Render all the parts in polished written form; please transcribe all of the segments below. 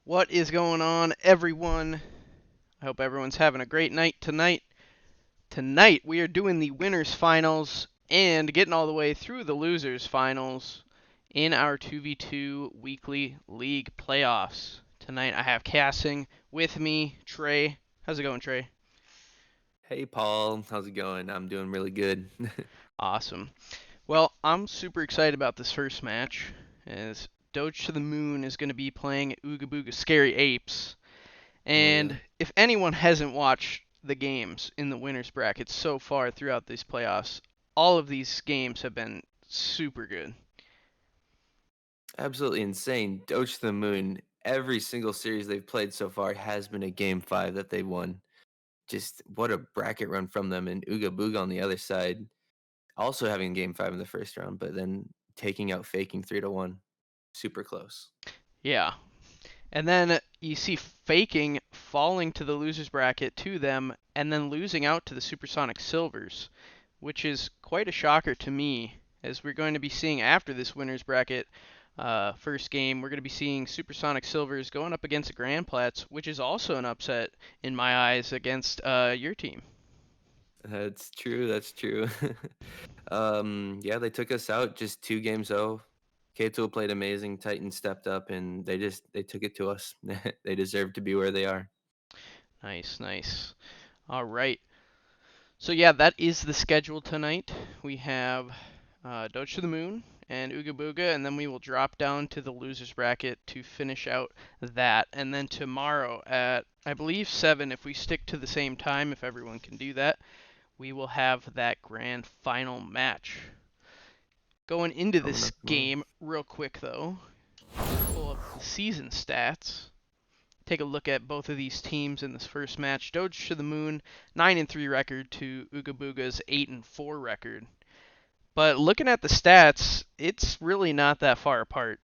What is going on, everyone? I hope everyone's having a great night tonight. Tonight, we are doing the winners finals and getting all the way through the losers finals in our 2v2 weekly league playoffs. Tonight, I have Cassing with me, Trey. How's it going, Trey? Hey Paul, how's it going? I'm doing really good. Awesome. Well, I'm super excited about this first match, as Doge to the Moon is going to be playing Ooga Booga Scary Apes. Oh yeah. And if anyone hasn't watched the games in the winners bracket so far throughout these playoffs, all of these games have been super good. Absolutely insane. Doge to the moon. Every single series they've played so far has been a game five that they won. Just what a bracket run from them, and Ooga Booga on the other side, also having game five in the first round, but then taking out faking 3-1. Super close. Yeah. And then you see Faking falling to the losers bracket to them and then losing out to the Supersonic Silvers, which is quite a shocker to me, as we're going to be seeing after this winners bracket first game, we're going to be seeing Supersonic Silvers going up against the Grand Plats, which is also an upset in my eyes against your team. That's true. That's true. Yeah, they took us out just 2 games. Kato played amazing. Titan stepped up, and they took it to us. They deserve to be where they are. Nice, nice. All right. So yeah, that is the schedule tonight. We have Doge to the Moon and Ooga Booga, and then we will drop down to the losers bracket to finish out that. And then tomorrow at I believe 7, if we stick to the same time, if everyone can do that, we will have that grand final match. Going into Coming this up tomorrow. game, real quick though, just pull up the season stats. Take a look at both of these teams in this first match. Doge to the Moon, 9-3 record to Ooga Booga's 8-4 record. But looking at the stats, it's really not that far apart.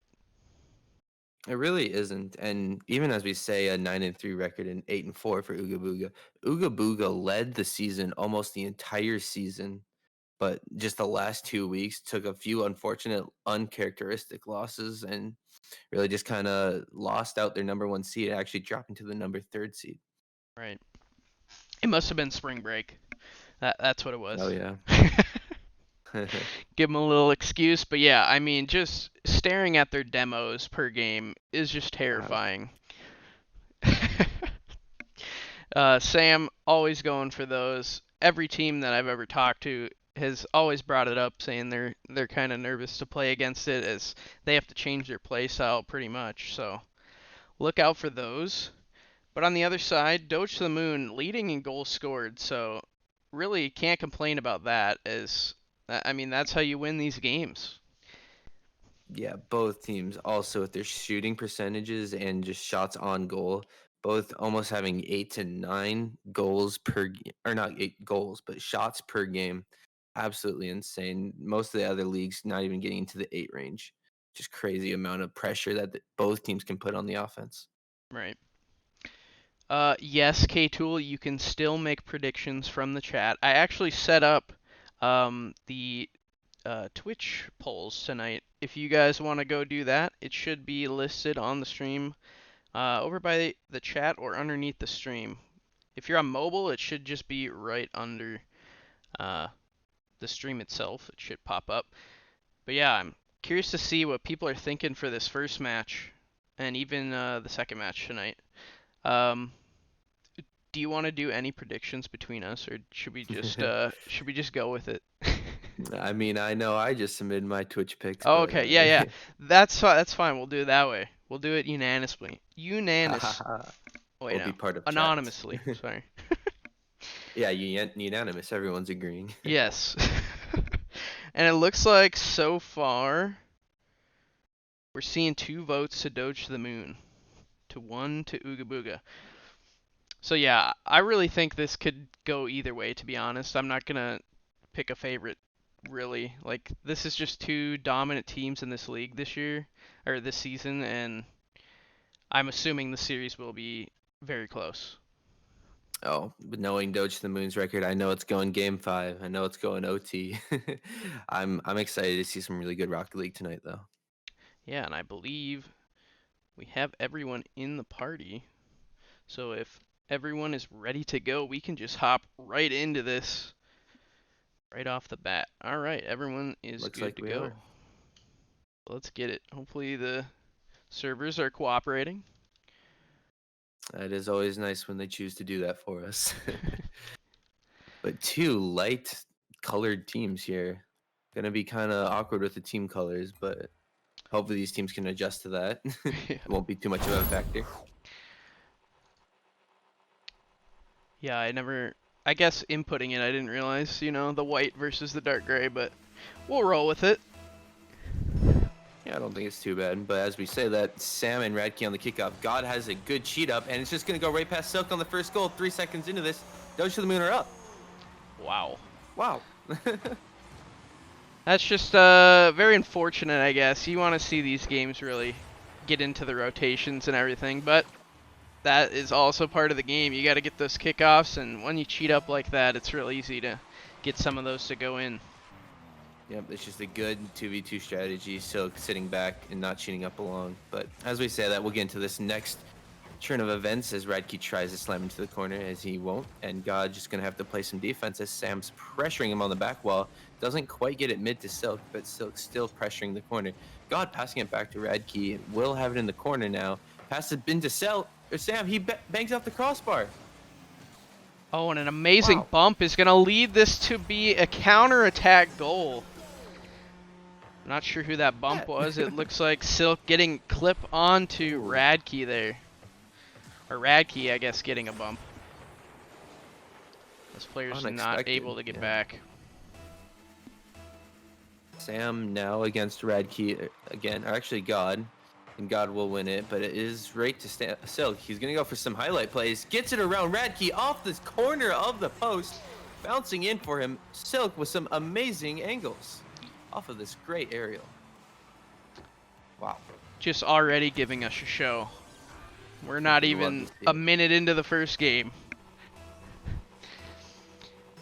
It really isn't. And even as we say, a 9-3 record and 8-4 for Ooga Booga. Ooga Booga led the season almost the entire season, but just the last 2 weeks took a few unfortunate, uncharacteristic losses and really just kind of lost out their number one seed, actually dropping to the number third seed. Right. It must have been spring break. That's what it Oh was. yeah. Give them a little excuse, but yeah, I mean, just staring at their demos per game is just Wow. terrifying. Sam always going for those. Every team that I've ever talked to has always brought it up, saying they're kind of nervous to play against it, as they have to change their play style pretty much. So look out for those. But on the other side, Doge to the Moon leading in goals scored, so really can't complain about that. As I mean, that's how you win these games. Yeah, both teams also with their shooting percentages and just shots on goal, both almost having 8 to 9 goals or not 8 goals, but shots per game. Absolutely insane. Most of the other leagues not even getting into the 8 range. Just crazy amount of pressure that both teams can put on the offense. Right. Yes, K Tool, you can still make predictions from the chat. I actually set up the Twitch polls tonight. If you guys want to go do that, it should be listed on the stream over by the chat or underneath the stream. If you're on mobile, it should just be right under uh, the stream itself. It should pop up. But yeah, I'm curious to see what people are thinking for this first match and even the second match tonight. Um, do you want to do any predictions between us, or should we just go with it? I mean, I know I just submitted my Twitch picks, Oh, but okay, yeah, yeah, that's fine. We'll do it that way. We'll do it unanimously. Wait, we'll be no, part of chat. anonymously. Sorry. Yeah, unanimous. Everyone's agreeing. Yes. And it looks like so far we're seeing 2 votes to Doge to the Moon, to 1 to Ooga Booga. So yeah, I really think this could go either way, to be honest. I'm not gonna pick a favorite, really. Like, this is just 2 dominant teams in this league this year, or this season, and I'm assuming the series will be very close. Oh, but knowing Doge to the Moon's record, I know it's going game five. I know it's going OT. I'm excited to see some really good Rocket League tonight though. Yeah, and I believe We have everyone in the party. So if everyone is ready to go, we can just hop right into this right off the bat. All right, everyone is Looks good like to we are. go. Let's get it. Hopefully the servers are cooperating. It is always nice when they choose to do that for us. But two light colored teams here. Gonna be kind of awkward with the team colors, but hopefully these teams can adjust to that. Yeah. It won't be too much of a factor. Yeah, I guess inputting it, I didn't realize, the white versus the dark gray, but we'll roll with it. Yeah, I don't think it's too bad. But as we say that, Sam and Radke on the kickoff. God has a good cheat up, and it's just going to go right past Silk on the first goal. 3 seconds into this, Doge to the moon are up. Wow. Wow. That's just very unfortunate, I guess. You want to see these games really get into the rotations and everything, but that is also part of the game. You got to get those kickoffs, and when you cheat up like that, it's real easy to get some of those to go in. Yep, it's just a good 2v2 strategy. Silk sitting back and not cheating up along. But as we say that, we'll get into this next turn of events as Radke tries to slam into the corner as he won't. And God just going to have to play some defense as Sam's pressuring him on the back wall. Doesn't quite get it mid to Silk, but Silk still pressuring the corner. God passing it back to Radke. Will have it in the corner now. Pass it into Sam. He bangs off the crossbar. Oh, and an amazing Wow. bump is going to lead this to be a counter-attack goal. Not sure who that bump was. It looks like Silk getting clip onto Radke there. Or Radke, I guess, getting a bump. This player's not able to get back. Sam now against Radke again, or actually God. And God will win it, but it is right to Silk. He's going to go for some highlight plays. Gets it around Radke off this corner of the post. Bouncing in for him. Silk with some amazing angles off of this great aerial. Wow. Just already giving us a show. We're not even a minute into the first game.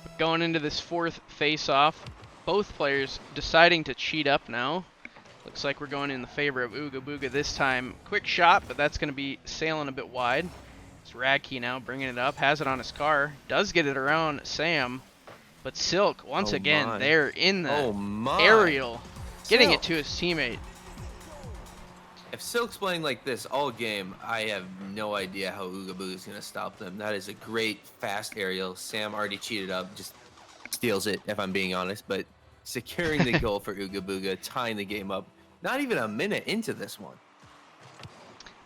But going into this fourth face-off, both players deciding to cheat up now. Looks like we're going in the favor of Ooga Booga this time. Quick shot, but that's going to be sailing a bit wide. It's Radke now bringing it up, has it on his car, does get it around Sam. But Silk, once again, there in the aerial, getting it to his teammate. If Silk's playing like this all game, I have no idea how Ooga Booga is going to stop them. That is a great, fast aerial. Sam already cheated up, just steals it, if I'm being honest. But securing the goal for Ooga Booga, tying the game up. Not even a minute into this one.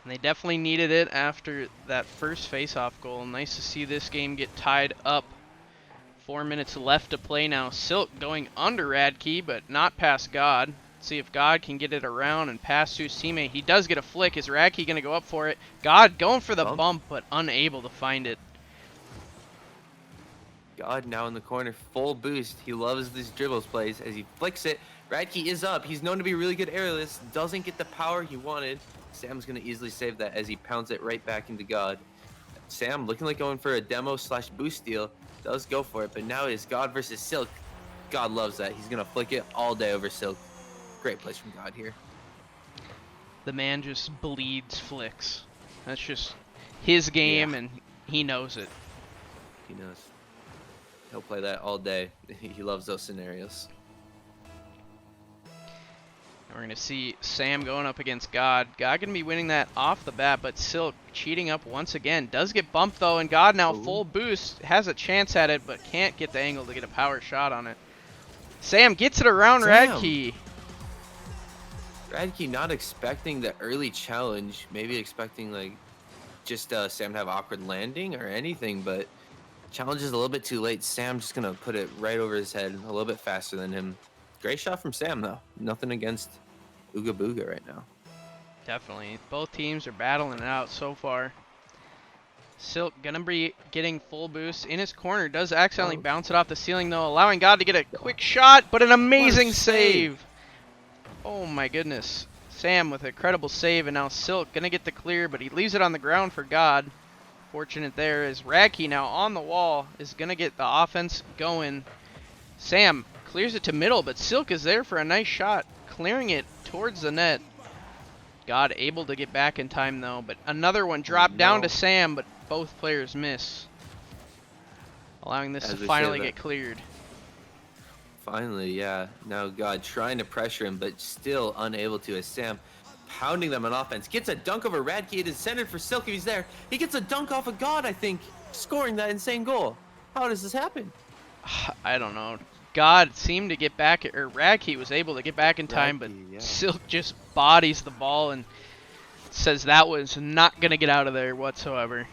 And they definitely needed it after that first face-off goal. Nice to see this game get tied up. 4 minutes left to play now. Silk going under Radke, but not past God. See if God can get it around and pass to his teammate. He does get a flick. Is Radke going to go up for it? God going for the bump, but unable to find it. God now in the corner, full boost. He loves these dribbles plays as he flicks it. Radke is up. He's known to be a really good aerialist. Doesn't get the power he wanted. Sam's going to easily save that as he pounds it right back into God. Sam looking like going for a demo/boost steal. Does go for it, but now it is God versus Silk. God loves that. He's going to flick it all day over Silk. Great place from God here. The man just bleeds flicks. That's just his game, and he knows it. He knows. He'll play that all day. He loves those scenarios. And we're going to see Sam going up against God. God going to be winning that off the bat, but Silk cheating up once again. Does get bumped, though, and God now full boost. Has a chance at it, but can't get the angle to get a power shot on it. Sam gets it around Radke. Radke not expecting the early challenge. Maybe expecting, like, just Sam to have awkward landing or anything, but challenge is a little bit too late. Sam just going to put it right over his head, a little bit faster than him. Great shot from Sam, though. Nothing against Ooga Booga right now. Definitely. Both teams are battling it out so far. Silk gonna be getting full boost in his corner. Does accidentally bounce it off the ceiling, though, allowing God to get a quick shot, but an amazing save. Oh my goodness. Sam with a credible save, and now Silk gonna get the clear, but he leaves it on the ground for God. Fortunate there is Radke now on the wall, is gonna get the offense going. Sam clears it to middle, but Silk is there for a nice shot, clearing it towards the net. God able to get back in time though, but another one Oh dropped down to no. Sam, but both players miss, allowing this to As we say finally that. get cleared. Finally, yeah. Now God trying to pressure him, but still unable to, as Sam pounding them on offense. Gets a dunk over Radke. It is centered for Silk if he's there. He gets a dunk off of God, I think, scoring that insane goal. How does this happen? I don't know. God seemed to get back, or Radke was able to get back in time, but Radke, yeah. Silk just bodies the ball and says that was not going to get out of there whatsoever.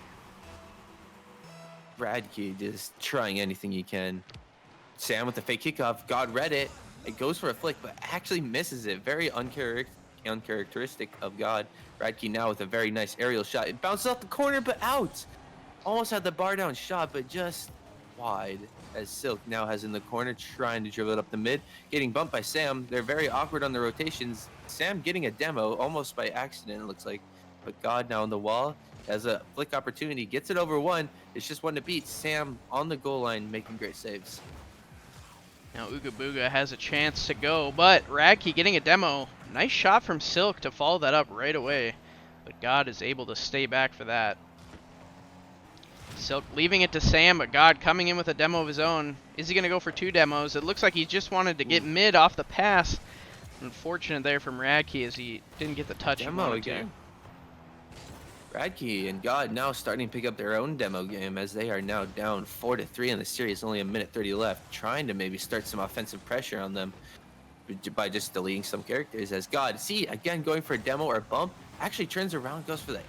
Radke just trying anything he can. Sam with the fake kickoff. God read it. It goes for a flick, but actually misses it. Very uncharacteristic of God. Radke now with a very nice aerial shot. It bounces off the corner, but out. Almost had the bar down shot, but just wide. As Silk now has in the corner, trying to dribble it up the mid. Getting bumped by Sam. They're very awkward on the rotations. Sam getting a demo almost by accident, it looks like. But God now on the wall. Has a flick opportunity. Gets it over one. It's just one to beat. Sam on the goal line making great saves. Now Ooga Booga has a chance to go, but Radke getting a demo. Nice shot from Silk to follow that up right away, but God is able to stay back for that. Silk leaving it to Sam, but God coming in with a demo of his own. Is he going to go for two demos? It looks like he just wanted to get mid off the pass. Unfortunate there from Radke as he didn't get the touch he Demo wanted again. Radke and God now starting to pick up their own demo game as they are now down 4-3 in the series. Only a minute 30 left. Trying to maybe start some offensive pressure on them by just deleting some characters. As God, see, again, going for a demo or a bump. Actually turns around, goes for the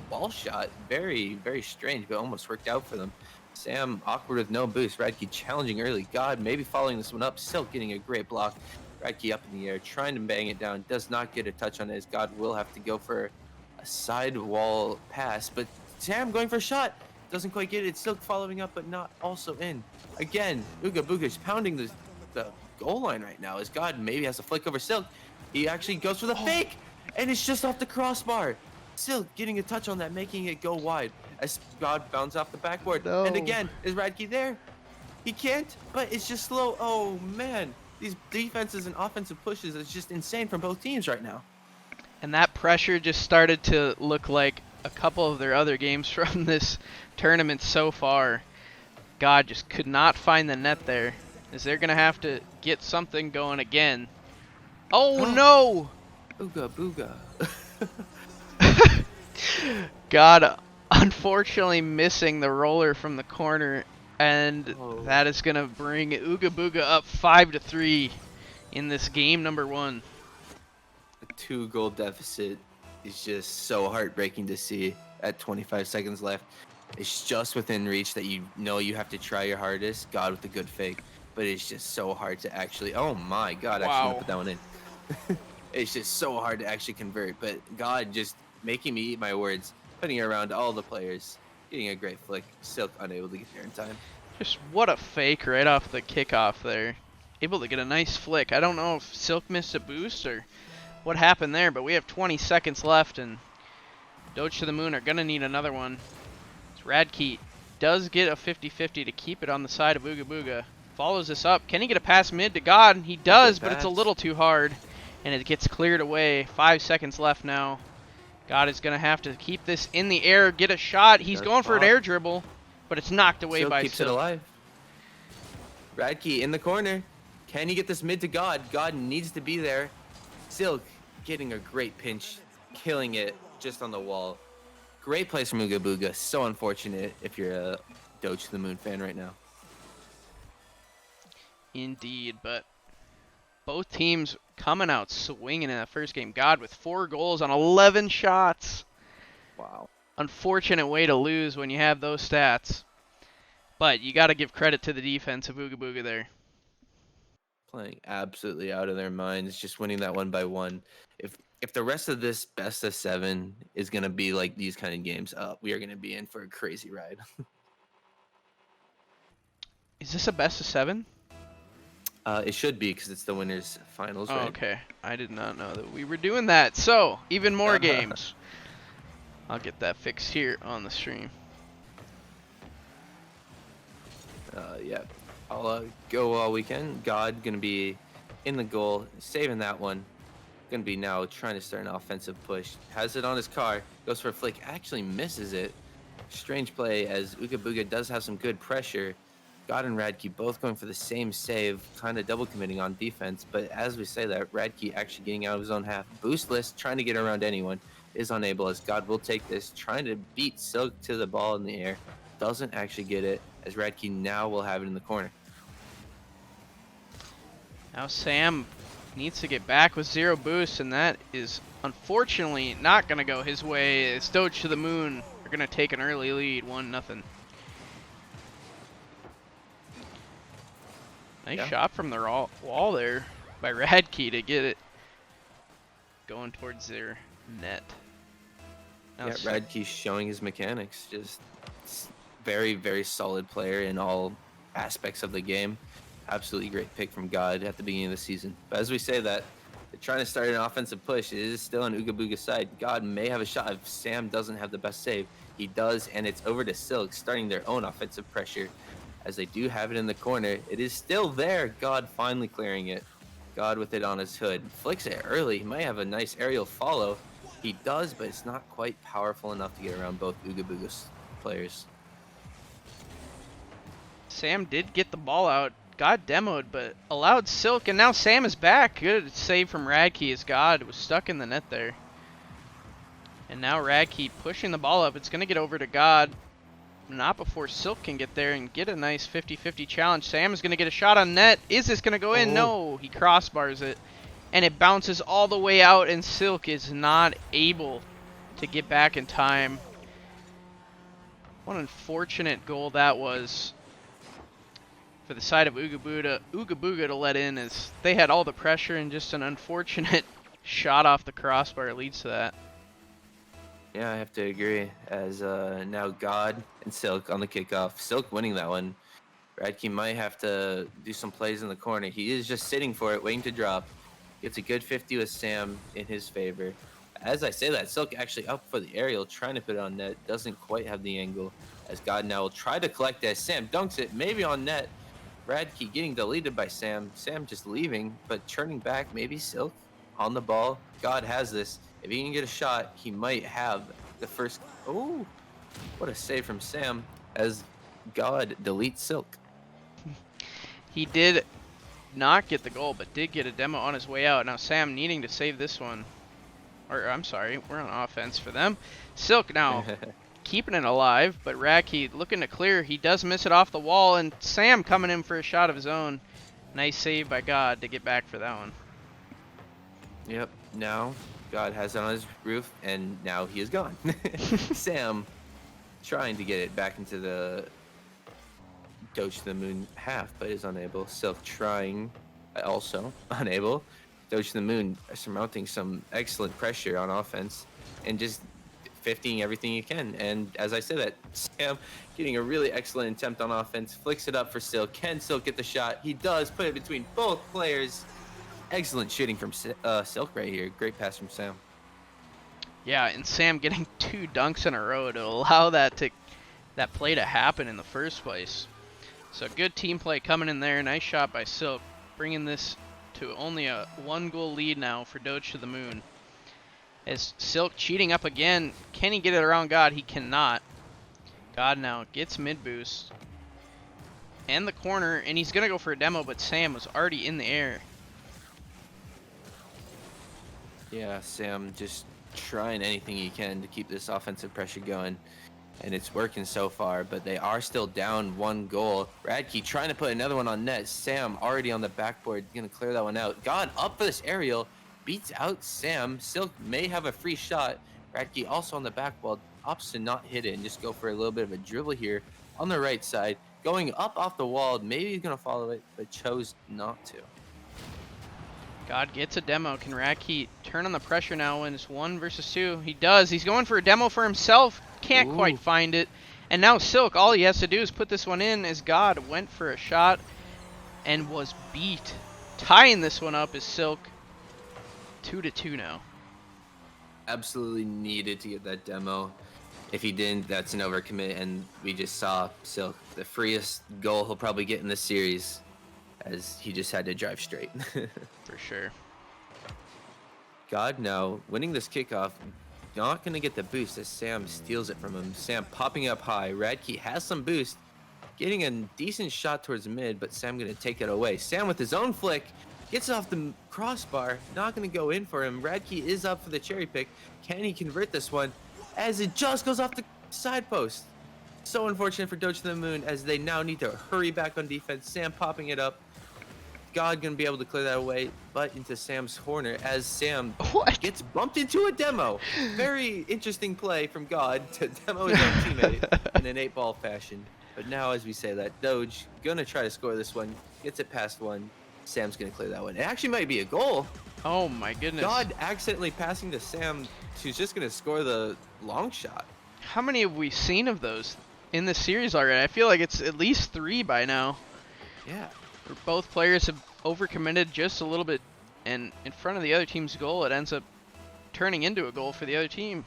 wall shot. Very, very strange, but almost worked out for them. Sam awkward with no boost. Radke challenging early. God maybe following this one up. Silk getting a great block. Radke up in the air, trying to bang it down. Does not get a touch on it as God will have to go for a side wall pass, but Sam going for a shot. Doesn't quite get it. Silk following up, but not also in. Again, Ooga Booga's pounding the goal line right now as God maybe has a flick over Silk. He actually goes for the fake, and it's just off the crossbar. Silk getting a touch on that, making it go wide as God bounces off the backboard. No. And again, is Radke there? He can't, but it's just slow. Oh, man. These defenses and offensive pushes is just insane from both teams right now. And that pressure just started to look like a couple of their other games from this tournament so far. God just could not find the net there, as they're going to have to get something going again. Oh no! Ooga Booga. God unfortunately missing the roller from the corner, and that is going to bring Ooga Booga up 5-3 in this game number 1. A 2-goal deficit is just so heartbreaking to see at 25 seconds left. It's just within reach that you know you have to try your hardest. God with a good fake, but it's just so hard to actually. Oh my God! I shouldn't have put that one in. It's just so hard to actually convert, but God just making me eat my words, putting it around all the players, getting a great flick. Silk unable to get there in time. Just what a fake right off the kickoff there. Able to get a nice flick. I don't know if Silk missed a boost or what happened there, but we have 20 seconds left, and Doge to the Moon are going to need another one. Radke does get a 50-50 to keep it on the side of Ooga Booga. Follows this up. Can he get a pass mid to God? He does, but it's a little too hard, and it gets cleared away. 5 seconds left now. God is going to have to keep this in the air, get a shot. He's going for an air dribble, but it's knocked away by Silk. Keeps it alive. Radke in the corner. Can he get this mid to God? God needs to be there. Silk getting a great pinch, killing it just on the wall. Great place from Ooga Booga. So unfortunate if you're a Doge to the Moon fan right now. Indeed, but both teams coming out swinging in that first game. God with 4 goals on 11 shots. Wow. Unfortunate way to lose when you have those stats. But you got to give credit to the defense of Ooga Booga there. Playing absolutely out of their minds, just winning that 1-1. If the rest of this best of 7 is going to be like these kind of games, we are going to be in for a crazy ride. Is this a best of 7? It should be because it's the winners finals, right? Okay. I did not know that we were doing that. So, even more games. I'll get that fixed here on the stream. Yeah. I'll go all weekend. God going to be in the goal, saving that one. Gonna be now trying to start an offensive push. Has it on his car, goes for a flick, actually misses it. Strange play as Ooga Booga does have some good pressure. God and Radke both going for the same save, kind of double committing on defense. But as we say that, Radke actually getting out of his own half. Boostless, trying to get around anyone, is unable as God will take this, trying to beat Silk to the ball in the air. Doesn't actually get it as Radke now will have it in the corner. Now Sam needs to get back with 0 boost, and that is unfortunately not going to go his way. It's Doge to the moon. We're going to take an early lead, 1-0. Nice shot from the wall there by Radke to get it going towards their net. Now Yeah, Radke's showing his mechanics. Just very, very solid player in all aspects of the game. Absolutely great pick from God at the beginning of the season. But as we say that, they're trying to start an offensive push. It is still on Ooga Booga's side. God may have a shot if Sam doesn't have the best save. He does, and it's over to Silk, starting their own offensive pressure. As they do have it in the corner, it is still there. God finally clearing it. God with it on his hood. Flicks it early. He might have a nice aerial follow. He does, but it's not quite powerful enough to get around both Ooga Booga's players. Sam did get the ball out. God demoed, but allowed Silk, and now Sam is back. Good save from Radke as God was stuck in the net there. And now Radke pushing the ball up. It's going to get over to God. Not before Silk can get there and get a nice 50-50 challenge. Sam is going to get a shot on net. Is this going to go in? No, he crossbars it. And it bounces all the way out, and Silk is not able to get back in time. What an unfortunate goal that was for the side of Ooga Booga to let in, as they had all the pressure, and just an unfortunate shot off the crossbar leads to that. Yeah, I have to agree. As now God and Silk on the kickoff. Silk winning that one. Radke might have to do some plays in the corner. He is just sitting for it, waiting to drop. Gets a good 50 with Sam in his favor. As I say that, Silk actually up for the aerial, trying to put it on net. Doesn't quite have the angle. As God now will try to collect as Sam dunks it, maybe on net. Radke getting deleted by Sam. Sam just leaving, but turning back. Maybe Silk on the ball. God has this. If he can get a shot, he might have the first. Oh, what a save from Sam as God deletes Silk. He did not get the goal, but did get a demo on his way out. Now Sam needing to save this one. Or, I'm sorry, we're on offense for them. Silk now keeping it alive, but Radke looking to clear. He does miss it off the wall, and Sam coming in for a shot of his own. Nice save by God to get back for that one. Yep, now God has it on his roof, and now he is gone. Sam trying to get it back into the Doge to the moon half, but is unable. Silk trying, also unable. Doge to the moon surmounting some excellent pressure on offense and just 50ing everything he can. And as I said that, Sam getting a really excellent attempt on offense, flicks it up for Silk. Can Silk get the shot? He does, put it between both players. Excellent shooting from Silk right here. Great pass from Sam. Yeah, and Sam getting 2 dunks in a row to allow that play to happen in the first place. So good team play coming in there. Nice shot by Silk, bringing this to only a 1-goal lead now for Doge to the moon. As Silk cheating up again. Can he get it around God? He cannot. God now gets mid boost and the corner, and he's going to go for a demo, but Sam was already in the air. Yeah, Sam just trying anything he can to keep this offensive pressure going. And it's working so far, but they are still down 1 goal. Radke trying to put another one on net. Sam already on the backboard, going to clear that one out. God up for this aerial, beats out Sam. Silk may have a free shot. Radke also on the back wall, opts to not hit it and just go for a little bit of a dribble here on the right side. Going up off the wall, maybe he's going to follow it, but chose not to. God gets a demo. Can Radke turn on the pressure now when it's 1 versus 2? He does. He's going for a demo for himself. Can't quite find it. And now Silk, all he has to do is put this one in, as God went for a shot and was beat. Tying this one up is Silk. 2-2 now. Absolutely needed to get that demo. If he didn't, that's an overcommit, and we just saw Silk, the freest goal he'll probably get in this series, as he just had to drive straight. For sure. God now winning this kickoff. Not going to get the boost as Sam steals it from him. Sam popping up high. Radke has some boost. Getting a decent shot towards mid, but Sam going to take it away. Sam with his own flick. Gets off the crossbar. Not going to go in for him. Radke is up for the cherry pick. Can he convert this one? As it just goes off the side post. So unfortunate for Doge to the Moon as they now need to hurry back on defense. Sam popping it up. God gonna be able to clear that away, but into Sam's corner as Sam gets bumped into a demo. Very interesting play from God to demo his own teammate in an 8-ball fashion. But now, as we say that, Doge gonna try to score this one, gets it past one. Sam's gonna clear that one. It actually might be a goal. Oh my goodness. God accidentally passing to Sam, who's just gonna score the long shot. How many have we seen of those in the series already? I feel like it's at least 3 by now. Yeah. Both players have overcommitted just a little bit, and in front of the other team's goal, it ends up turning into a goal for the other team.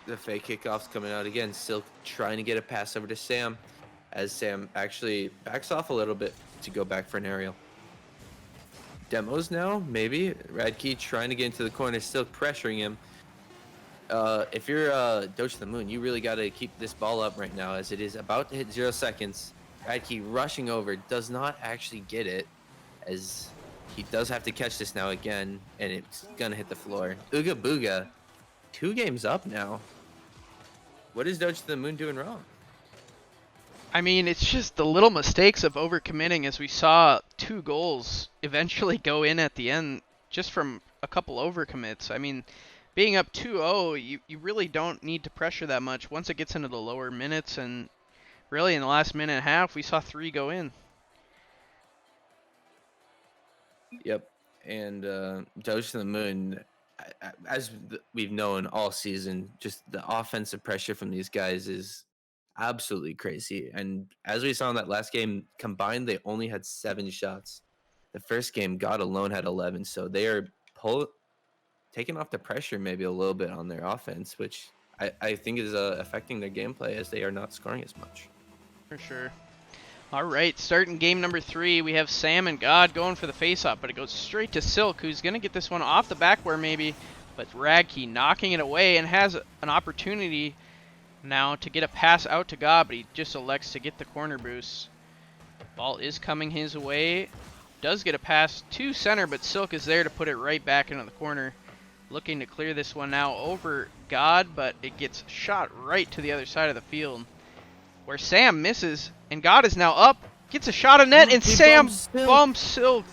The fake kickoff's coming out again. Silk trying to get a pass over to Sam, as Sam actually backs off a little bit to go back for an aerial. Demos now, maybe. Radke trying to get into the corner, Silk pressuring him. If you're Doge to the Moon, you really got to keep this ball up right now, as it is about to hit 0 seconds. Radke rushing over, does not actually get it, as he does have to catch this now again, and it's gonna hit the floor. Ooga Booga, 2 games up now. What is Doge to the Moon doing wrong? I mean, it's just the little mistakes of overcommitting, as we saw 2 goals eventually go in at the end just from a couple overcommits. I mean, being up 2-0, you really don't need to pressure that much once it gets into the lower minutes, and really in the last minute and a half, we saw 3 go in. Yep, and Doge to the Moon, as we've known all season, just the offensive pressure from these guys is absolutely crazy. And as we saw in that last game, combined, they only had 7 shots. The first game, God alone had 11, so they are taking off the pressure maybe a little bit on their offense, which I think is affecting their gameplay, as they are not scoring as much. For sure. All right, starting game number 3, we have Sam and God going for the face-off, but it goes straight to Silk, who's going to get this one off the backboard maybe, but Radke knocking it away and has an opportunity now to get a pass out to God, but he just elects to get the corner boost. Ball is coming his way. Does get a pass to center, but Silk is there to put it right back into the corner. Looking to clear this one now over God, but it gets shot right to the other side of the field, where Sam misses, and God is now up, gets a shot of net, and Sam bumps Silk.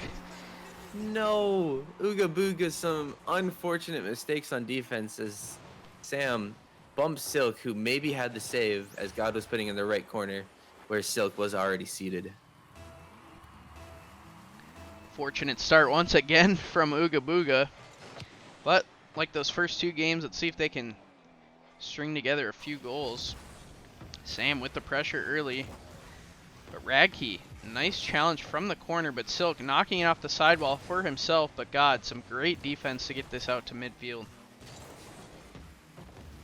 No, Ooga Booga, some unfortunate mistakes on defense as Sam bumps Silk, who maybe had the save, as God was putting in the right corner, where Silk was already seated. Fortunate start once again from Ooga Booga, but like those first 2 games, let's see if they can string together a few goals. Sam with the pressure early, but Radke, nice challenge from the corner, but Silk knocking it off the sidewall for himself, but God, some great defense to get this out to midfield.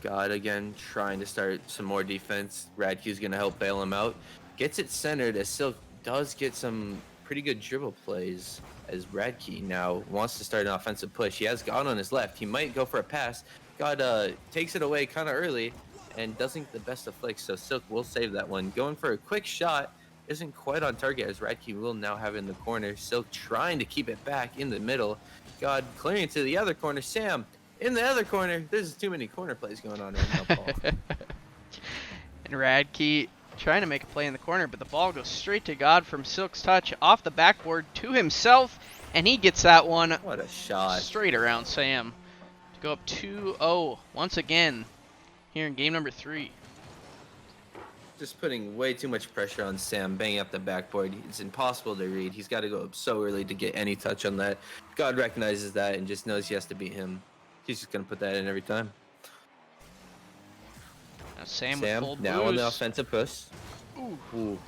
God again trying to start some more defense. Radke's going to help bail him out. Gets it centered as Silk does get some pretty good dribble plays, as Radke now wants to start an offensive push. He has God on his left. He might go for a pass. God takes it away kind of early and doesn't get the best of flicks, so Silk will save that one. Going for a quick shot, isn't quite on target, as Radke will now have it in the corner. Silk trying to keep it back in the middle. God clearing to the other corner. Sam in the other corner. There's too many corner plays going on right now, Paul. And Radke trying to make a play in the corner, but the ball goes straight to God from Silk's touch off the backboard to himself, and he gets that one. What a shot. Straight around Sam to go up 2-0 once again here in game number 3. Just putting way too much pressure on Sam, banging up the backboard. It's impossible to read. He's got to go up so early to get any touch on that. God recognizes that and just knows he has to beat him. He's just going to put that in every time. Now Sam with full now on the boost. offensive push. Ooh.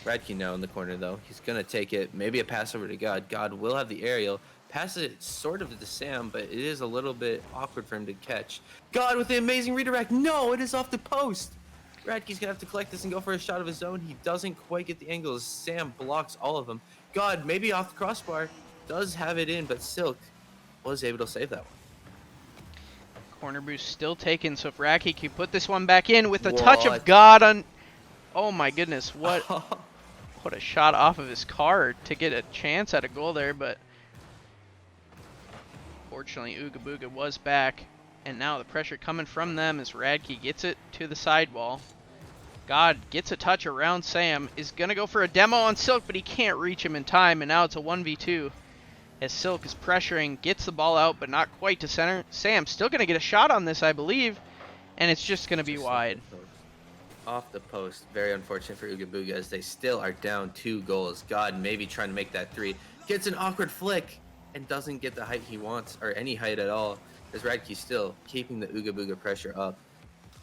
Radke now in the corner, though. He's going to take it. Maybe a pass over to God. God will have the aerial. Passes it sort of to Sam, but it is a little bit awkward for him to catch. God with the amazing redirect. No, it is off the post. Radke's going to have to collect this and go for a shot of his own. He doesn't quite get the angles. Sam blocks all of them. God, maybe off the crossbar. does have it in, but Silk was able to save that one. Corner boost still taken, so if Raki can put this one back in with a touch of What? God on... Oh my goodness, what a shot off of his card to get a chance at a goal there, but... Fortunately, Ooga Booga was back, and now the pressure coming from them as Radke gets it to the sidewall. God gets a touch around Sam, is going to go for a demo on Silk, but he can't reach him in time, and now it's a 1v2. As Silk is pressuring, gets the ball out, but not quite to center. Sam still going to get a shot on this, I believe, and it's just going to be Just wide. off the post. Very unfortunate for Ooga Booga as they still are down 2 goals. God maybe trying to make that 3. Gets an awkward flick and doesn't get the height he wants, or any height at all. As Radke still keeping the Ooga Booga pressure up.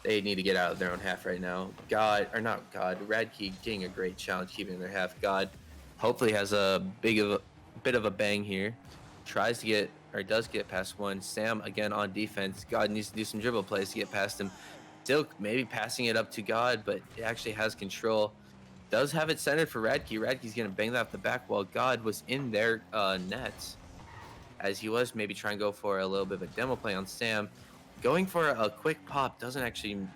They need to get out of their own half right now. Radke getting a great challenge keeping their half. God hopefully has a bit of a bang here. Tries to get, or does get past one. Sam again on defense. God needs to do some dribble plays to get past him. Silk maybe passing it up to God, but it actually has control. Does have it centered for Radke. Radke's going to bang that off the back while God was in their nets. As he was maybe trying to go for a little bit of a demo play on Sam. Going for a quick pop doesn't actually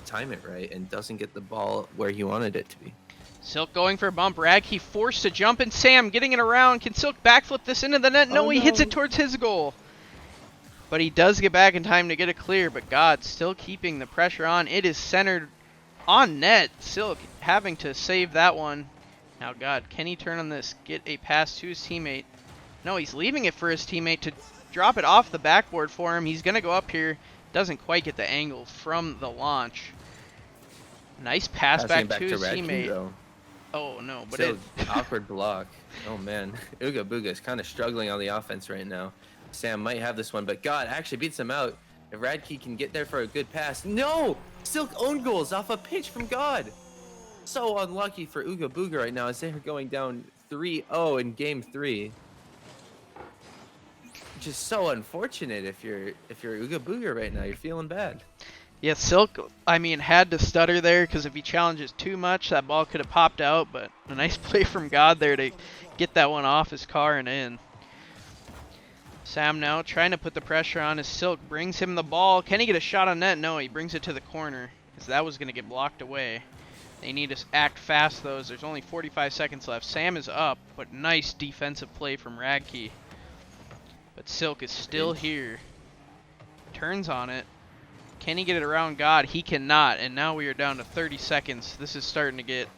time it right and doesn't get the ball where he wanted it to be. Silk going for a bump. Radke forced to jump, and Sam getting it around. Can Silk backflip this into the net? No, he hits it towards his goal. But he does get back in time to get it clear, but God still keeping the pressure on. It is centered on net. Silk having to save that one. Now God, can he turn on this? Get a pass to his teammate. No, he's leaving it for his teammate to drop it off the backboard for him. He's going to go up here. Doesn't quite get the angle from the launch. Nice pass back to his teammate. Though. Oh, no. But so awkward block. Oh, man. Ooga Booga is kind of struggling on the offense right now. Sam might have this one, but God actually beats him out. If Radke can get there for a good pass. No! Silk own goals off a pitch from God. So unlucky for Ooga Booga right now as they're going down 3-0 in game 3. Just so unfortunate if you're Ooga Booga right now. You're feeling bad. Yeah, Silk, I mean, had to stutter there because if he challenges too much, that ball could have popped out. But a nice play from God there to get that one off his car and in. Sam now trying to put the pressure on as Silk brings him the ball. Can he get a shot on net? No, he brings it to the corner because that was going to get blocked away. They need to act fast, though, as there's only 45 seconds left. Sam is up, but nice defensive play from Radke. But Silk is still here. Turns on it. Can he get it around God? He cannot, and now we are down to 30 seconds. This is starting to get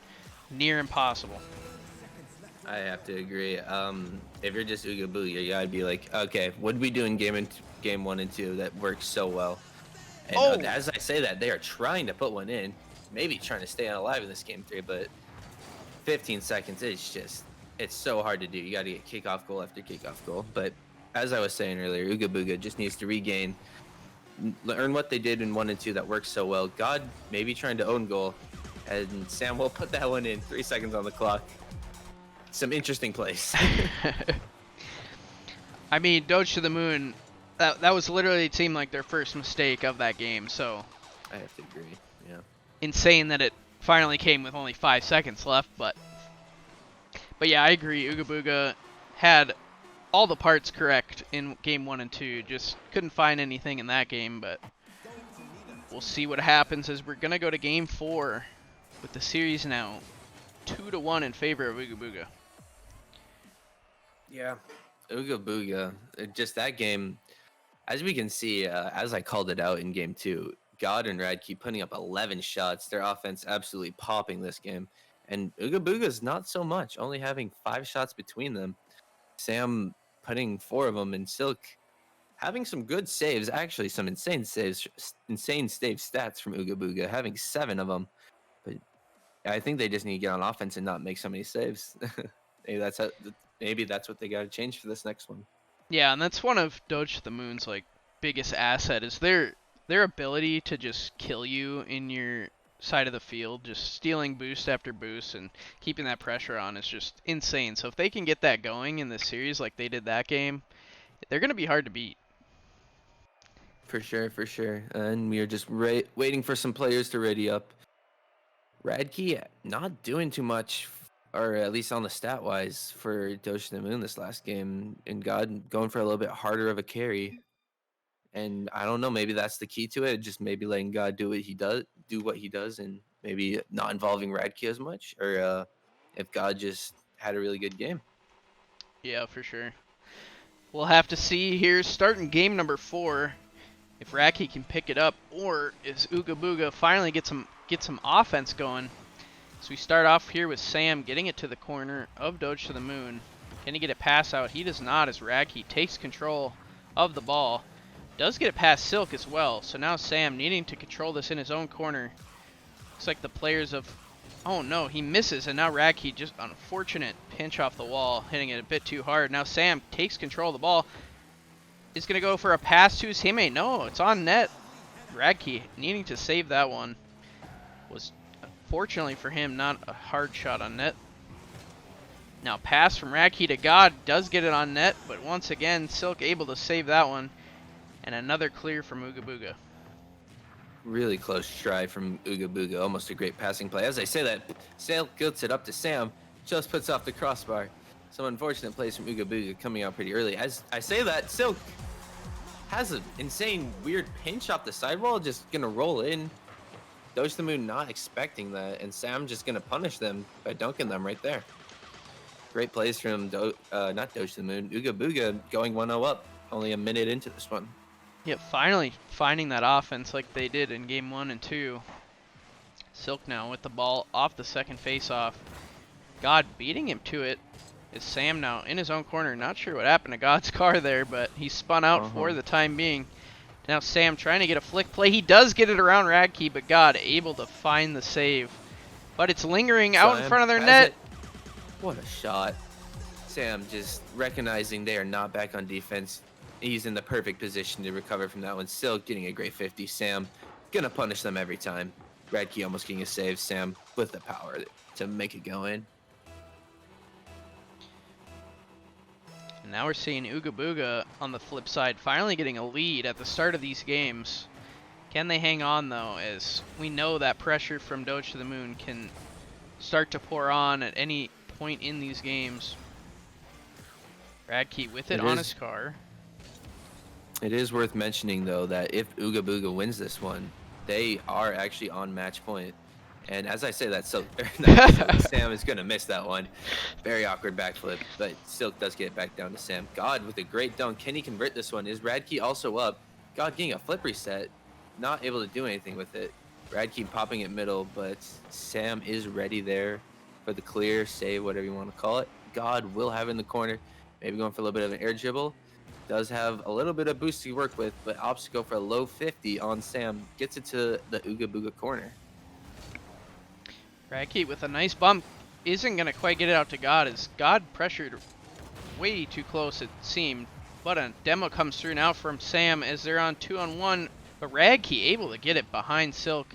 near impossible. I have to agree. If you're just Ooga Booga, you gotta be like, okay, what did we do in game 1 and 2 that worked so well? And as I say that, they are trying to put one in, maybe trying to stay alive in this game 3, but 15 seconds it's so hard to do. You gotta get kickoff goal after kickoff goal. But as I was saying earlier, Ooga Booga just needs to regain, learn what they did in 1 and 2 that worked so well. God maybe trying to own goal, and Sam will put that one in. 3 seconds on the clock. Some interesting plays. I mean, Doge to the moon, that was literally, it seemed like their first mistake of that game, so. I have to agree, yeah. Insane that it finally came with only 5 seconds left, but yeah, I agree. Ooga Booga had all the parts correct in game 1 and 2, just couldn't find anything in that game, but we'll see what happens as we're going to go to game 4 with the series now 2-1 in favor of Ooga Booga. Yeah, Ooga Booga. Just that game, as we can see, as I called it out in game 2, God and Rad keep putting up 11 shots. Their offense absolutely popping this game. And Ooga Booga's not so much, only having 5 shots between them. Sam putting 4 of them, and Silk having some good saves, actually some insane save stats from Ooga Booga, having 7 of them. But I think they just need to get on offense and not make so many saves. Maybe that's what they got to change for this next one. Yeah, and that's one of Doge to the Moon's like biggest asset is their ability to just kill you in your side of the field, just stealing boost after boost and keeping that pressure on is just insane. So if they can get that going in this series like they did that game, they're going to be hard to beat. For sure, for sure. And we are just waiting for some players to ready up. Radke not doing too much, or at least on the stat wise, for Doge to the Moon this last game, and God going for a little bit harder of a carry. And I don't know, maybe that's the key to it. Just maybe letting God do what he does, and maybe not involving Radke as much, or if God just had a really good game. Yeah, for sure. We'll have to see here starting game number 4 if Radke can pick it up, or is Ooga Booga finally get some offense going. So we start off here with Sam getting it to the corner of Doge to the Moon. Can he get it pass out? He does not, as Radke takes control of the ball. Does get it past Silk as well. So now Sam needing to control this in his own corner. Looks like the players of... Oh no, he misses, and now Radke just unfortunate pinch off the wall, hitting it a bit too hard. Now Sam takes control of the ball. Is going to go for a pass to his teammate. No, it's on net. Radke needing to save that one. Was fortunately for him not a hard shot on net. Now pass from Radke to God, does get it on net, but once again Silk able to save that one. And another clear from Ooga Booga. Really close try from Ooga Booga. Almost a great passing play. As I say that, Silk gets it up to Sam. Just puts off the crossbar. Some unfortunate plays from Ooga Booga coming out pretty early. As I say that, Silk has an insane weird pinch off the sidewall. Just going to roll in. Doge the Moon not expecting that. And Sam just going to punish them by dunking them right there. Great plays from not Doge the Moon. Ooga Booga going 1-0 up. Only a minute into this one. Yeah, finally finding that offense like they did in game 1 and 2. Silk now with the ball off the second face-off. God beating him to it is Sam now in his own corner. Not sure what happened to God's car there, but he spun out for the time being. Now Sam trying to get a flick play. He does get it around Radke, but God able to find the save. But it's lingering out in front of their net. What a shot. Sam just recognizing they are not back on defense. He's in the perfect position to recover from that one. Still getting a great 50. Sam gonna punish them every time. Radke almost getting a save. Sam with the power to make it go in. And now we're seeing Ooga Booga on the flip side finally getting a lead at the start of these games. Can they hang on though, as we know that pressure from Doge to the Moon can start to pour on at any point in these games. Radke with it on his car. It is worth mentioning, though, that if Ooga Booga wins this one, they are actually on match point. And as I say that, Sam is going to miss that one. Very awkward backflip, but Silk does get it back down to Sam. God with a great dunk. Can he convert this one? Is Radke also up? God getting a flip reset. Not able to do anything with it. Radke popping it middle, but Sam is ready there for the clear, save, whatever you want to call it. God will have it in the corner. Maybe going for a little bit of an air dribble. Does have a little bit of boost to work with, but opts to go for a low 50 on Sam. Gets it to the Ooga Booga corner. Radke with a nice bump. Isn't going to quite get it out to God, as God pressured way too close it seemed. But a demo comes through now from Sam as they're on 2-on-1. But Radke able to get it behind Silk.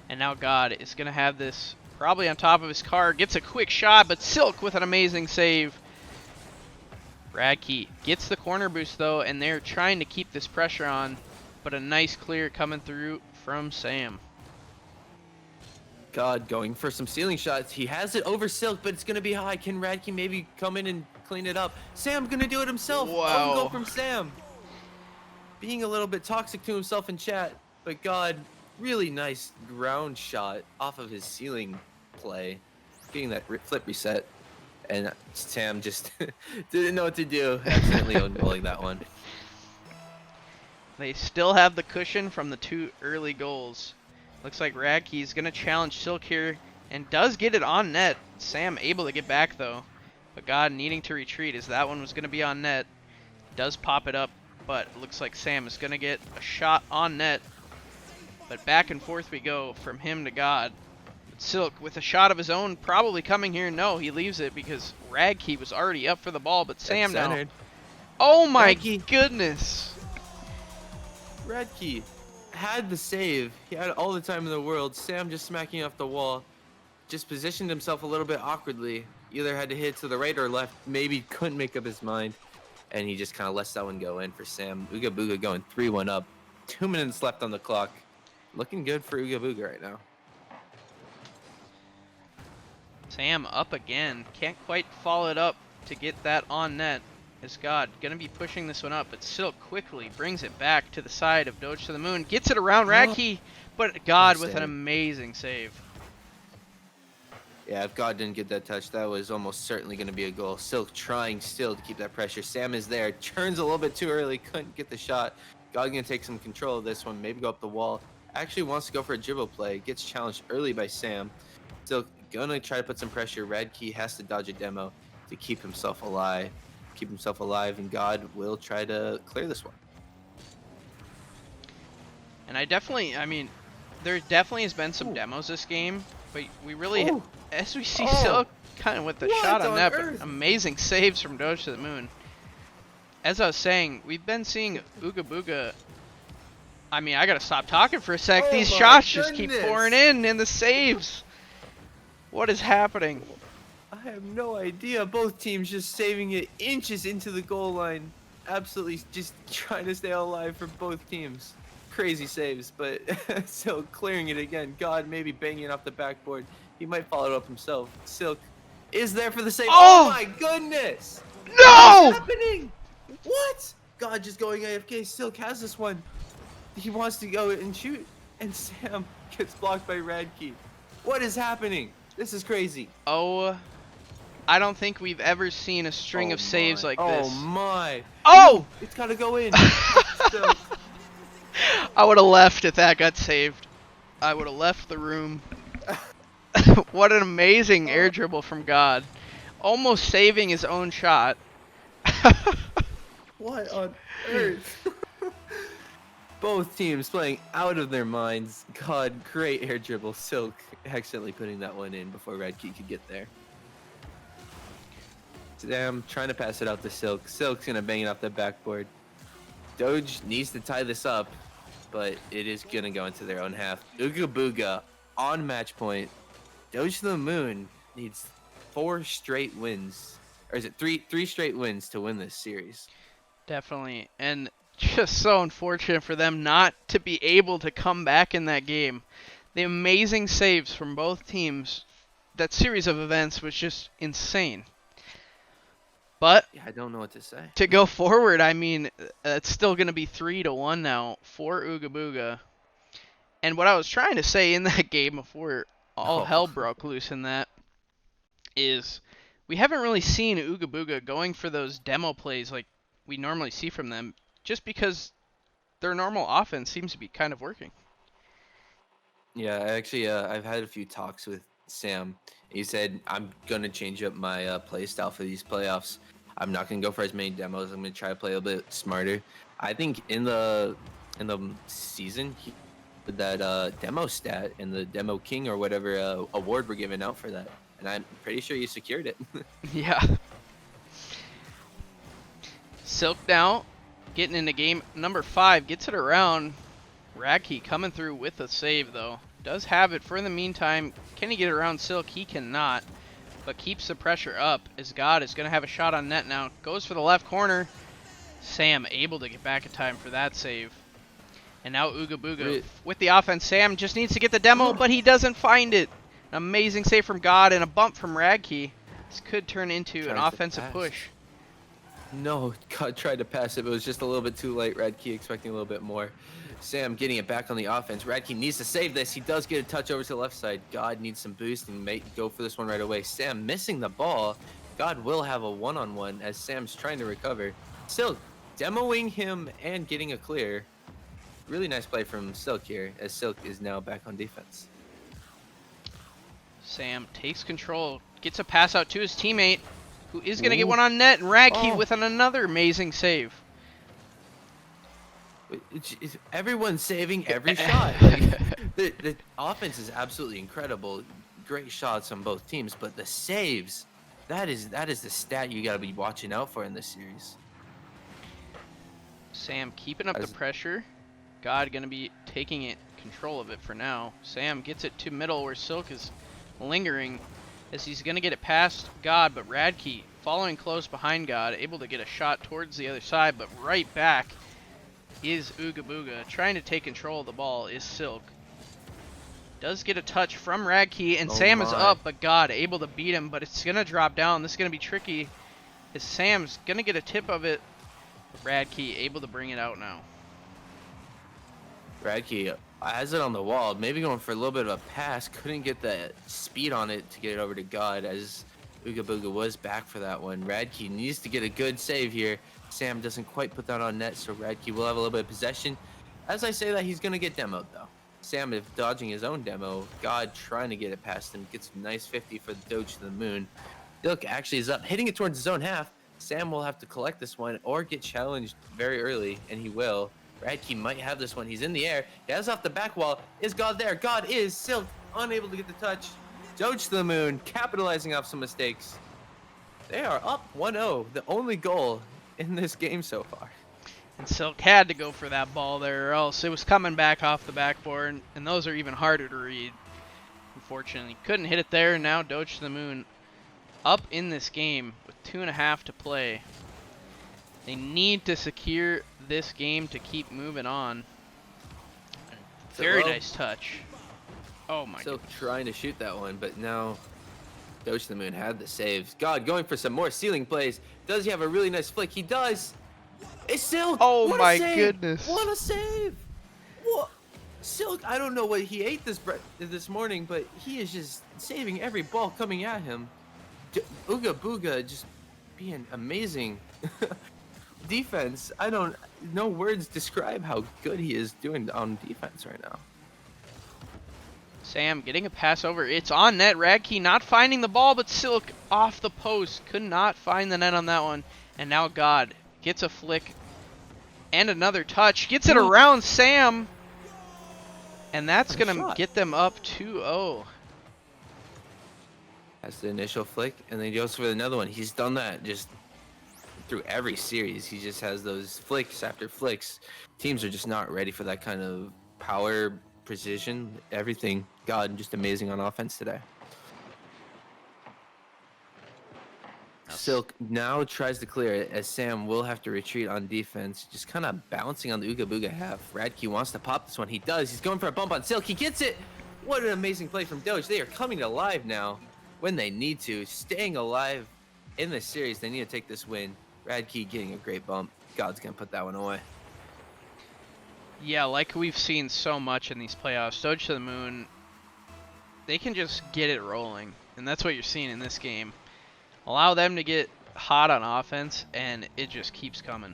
And now God is going to have this probably on top of his car. Gets a quick shot, but Silk with an amazing save. Radke gets the corner boost though, and they're trying to keep this pressure on, but a nice clear coming through from Sam. God going for some ceiling shots. He has it over Silk, but it's going to be high. Can Radke maybe come in and clean it up? Sam going to do it himself. Wow. Own goal from Sam. Being a little bit toxic to himself in chat, but God, really nice ground shot off of his ceiling play. Getting that flip reset. And Sam just didn't know what to do. Accidentally own-goaling that one. They still have the cushion from the 2 early goals. Looks like Radke's going to challenge Silk here and does get it on net. Sam able to get back though. But God needing to retreat as that one was going to be on net. Does pop it up, but looks like Sam is going to get a shot on net. But back and forth we go from him to God. Silk with a shot of his own probably coming here. No, he leaves it because Radke was already up for the ball, but Sam now. Oh my goodness. Radke had the save. He had all the time in the world. Sam just smacking off the wall. Just positioned himself a little bit awkwardly. Either had to hit to the right or left. Maybe couldn't make up his mind. And he just kind of lets that one go in for Sam. Ooga Booga going 3-1 up. 2 minutes left on the clock. Looking good for Ooga Booga right now. Sam up again. Can't quite follow it up to get that on net. As God gonna be pushing this one up, but Silk quickly brings it back to the side of Doge to the Moon. Gets it around Oh, Radke, but what a God with an save. amazing save. Yeah, if God didn't get that touch, that was almost certainly going to be a goal. Silk trying still to keep that pressure. Sam is there. Turns a little bit too early. Couldn't get the shot. God going to take some control of this one. Maybe go up the wall. Actually wants to go for a dribble play. Gets challenged early by Sam. Silk going to try to put some pressure. Radke has to dodge a demo to keep himself alive. Keep himself alive, and God will try to clear this one. And I mean, there definitely has been some Ooh. demos this game, but we really, Ooh. as we see Oh. Silk kind of with the What shot on on net, but earth? amazing saves from Doge to the Moon. As I was saying, we've been seeing Ooga Booga. I mean, I gotta stop talking for a sec. Oh These my shots just keep goodness. pouring in the saves. What is happening? I have no idea. Both teams just saving it inches into the goal line. Absolutely just trying to stay alive for both teams. Crazy saves, but still clearing it again. God maybe banging it off the backboard. He might follow it up himself. Silk is there for the save. Oh! Oh my goodness! No! What's happening? What? God just going AFK. Silk has this one. He wants to go and shoot, and Sam gets blocked by Radke. What is happening? This is crazy. Oh, I don't think we've ever seen a string of saves like this. Oh my! Oh! It's gotta go in. I would have left if that got saved. I would have left the room. What an amazing air dribble from God. Almost saving his own shot. What on earth? Both teams playing out of their minds. God, great air dribble. Silk accidentally putting that one in before Radke could get there. Sam trying to pass it out to Silk. Silk's gonna bang it off the backboard. Doge needs to tie this up, but it is gonna go into their own half. Ooga Booga on match point. Doge to the Moon needs 4 straight wins, or is it three straight wins to win this series? Definitely. And just so unfortunate for them not to be able to come back in that game. The amazing saves from both teams, that series of events was just insane. But Yeah, I don't know what to say. to go forward, I mean, it's still going to be 3-1 now for Ooga Booga. And what I was trying to say in that game before all hell broke loose in that is we haven't really seen Ooga Booga going for those demo plays like we normally see from them, just because their normal offense seems to be kind of working. Yeah, actually, I've had a few talks with Sam. He said I'm gonna change up my play style for these playoffs. I'm not gonna go for as many demos. I'm gonna try to play a bit smarter. I think in the season, he did that demo stat and the demo king or whatever award we're giving out for that, and I'm pretty sure you secured it. Yeah. Silk now getting into game number 5, gets it around. Radke coming through with a save though. Does have it for the meantime. Can he get around Silk? He cannot, but keeps the pressure up as God is going to have a shot on net now. Goes for the left corner. Sam able to get back in time for that save. And now Ooga Booga with the offense. Sam just needs to get the demo, but he doesn't find it. An amazing save from God and a bump from Radke. This could turn into an offensive push. No, God tried to pass it, but it was just a little bit too late. Radke expecting a little bit more. Sam getting it back on the offense. Radke needs to save this. He does get a touch over to the left side. God needs some boost and may go for this one right away. Sam missing the ball. God will have a one-on-one as Sam's trying to recover. Silk demoing him and getting a clear. Really nice play from Silk here as Silk is now back on defense. Sam takes control, gets a pass out to his teammate, who is going to get one on net, and Radke with another amazing save. Everyone's saving every shot. Like, the offense is absolutely incredible. Great shots on both teams, but the saves, that is the stat you got to be watching out for in this series. Sam keeping up the pressure. God going to be taking control of it for now. Sam gets it to middle where Silk is lingering as he's going to get it past God, but Radke following close behind God, able to get a shot towards the other side, but right back is Ooga Booga. Trying to take control of the ball is Silk. Does get a touch from Radke, and Oh Sam is my. up, but God, able to beat him, but it's going to drop down. This is going to be tricky. As Sam's going to get a tip of it. Radke able to bring it out now. Radke has it on the wall, maybe going for a little bit of a pass. Couldn't get the speed on it to get it over to God, as Ooga Booga was back for that one. Radke needs to get a good save here. Sam doesn't quite put that on net, so Radke will have a little bit of possession. As I say that, he's going to get demoed, though. Sam is dodging his own demo. God trying to get it past him. Gets a nice 50 for the Doge to the moon. Silk actually is up, hitting it towards his own half. Sam will have to collect this one or get challenged very early, and he will. Radke might have this one. He's in the air. He has off the back wall. Is God there? God is. Silk unable to get the touch. Doge to the moon, capitalizing off some mistakes. They are up 1-0. The only goal in this game so far. And Silk had to go for that ball there, or else it was coming back off the backboard, and those are even harder to read. Unfortunately, couldn't hit it there, and now Doge to the moon up in this game with 2.5 to play. They need to secure this game to keep moving on. Very nice touch. Oh my Still goodness. trying to shoot that one, but now Doge to the moon had the saves. God going for some more ceiling plays. Does he have a really nice flick? He does. It's Silk. Oh What my a save. goodness. What a save. What? Silk, I don't know what he ate this morning, but he is just saving every ball coming at him. Ooga Booga just being amazing. Defense. No words describe how good he is doing on defense right now. Sam getting a pass over. It's on net. Radke not finding the ball, but Silk off the post. Could not find the net on that one. And now God gets a flick and another touch. Gets it around Sam. And that's going to get them up 2-0. That's the initial flick, and then he goes for another one. He's done that just through every series. He just has those flicks after flicks. Teams are just not ready for that kind of power, precision, everything. God, just amazing on offense today. Silk now tries to clear it, as Sam will have to retreat on defense, just kind of bouncing on the Ooga Booga half. Radke wants to pop this one. He does. He's going for a bump on Silk. He gets it. What an amazing play from Doge. They are coming alive now when they need to. Staying alive in this series. They need to take this win. Radke getting a great bump. God's going to put that one away. Yeah, like we've seen so much in these playoffs, Doge to the moon, they can just get it rolling. And that's what you're seeing in this game. Allow them to get hot on offense, and it just keeps coming.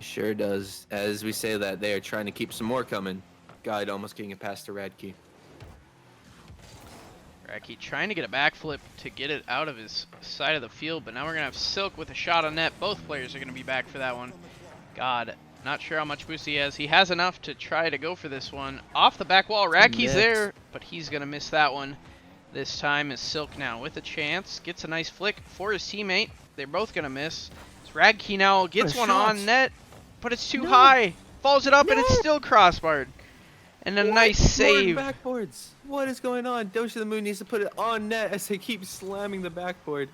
Sure does. As we say that, they are trying to keep some more coming. God almost getting a pass to Radke. Radke trying to get a backflip to get it out of his side of the field, but now we're going to have Silk with a shot on net. Both players are going to be back for that one. God, not sure how much boost he has. He has enough to try to go for this one. Off the back wall, Radke's there, but he's going to miss that one. This time is Silk now with a chance. Gets a nice flick for his teammate. They're both going to miss. So Radke now gets one on net, but it's too high. Falls it up, and it's still crossbarred. And a nice save. Backboards. What is going on? Doge to the moon needs to put it on net as they keep slamming the backboard.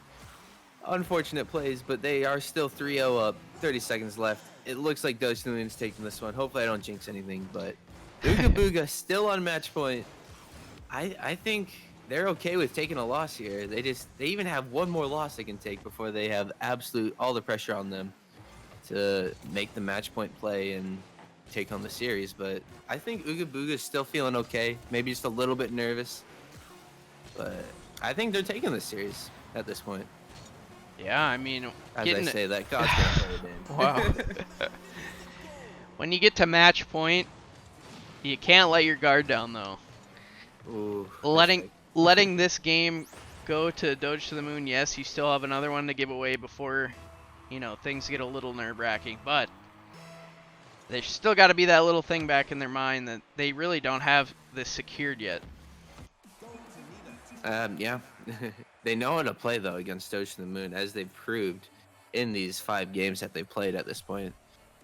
Unfortunate plays, but they are still 3-0 up. 30 seconds left. It looks like Doge to the moon is taking this one. Hopefully I don't jinx anything, but Ooga Booga still on match point. I think they're okay with taking a loss here. They even have one more loss they can take before they have all the pressure on them to make the match point play and take on the series. But I think Ooga Booga is still feeling okay, maybe just a little bit nervous, but I think they're taking the series at this point. Yeah, I mean, as I say that, God's gonna play it in. Wow. When you get to match point, you can't let your guard down, though. Ooh, letting this game go to Doge to the moon, yes, you still have another one to give away before, things get a little nerve-wracking, but there's still got to be that little thing back in their mind that they really don't have this secured yet. Yeah. They know how to play, though, against Doge to the moon, as they've proved in these 5 games that they've played at this point.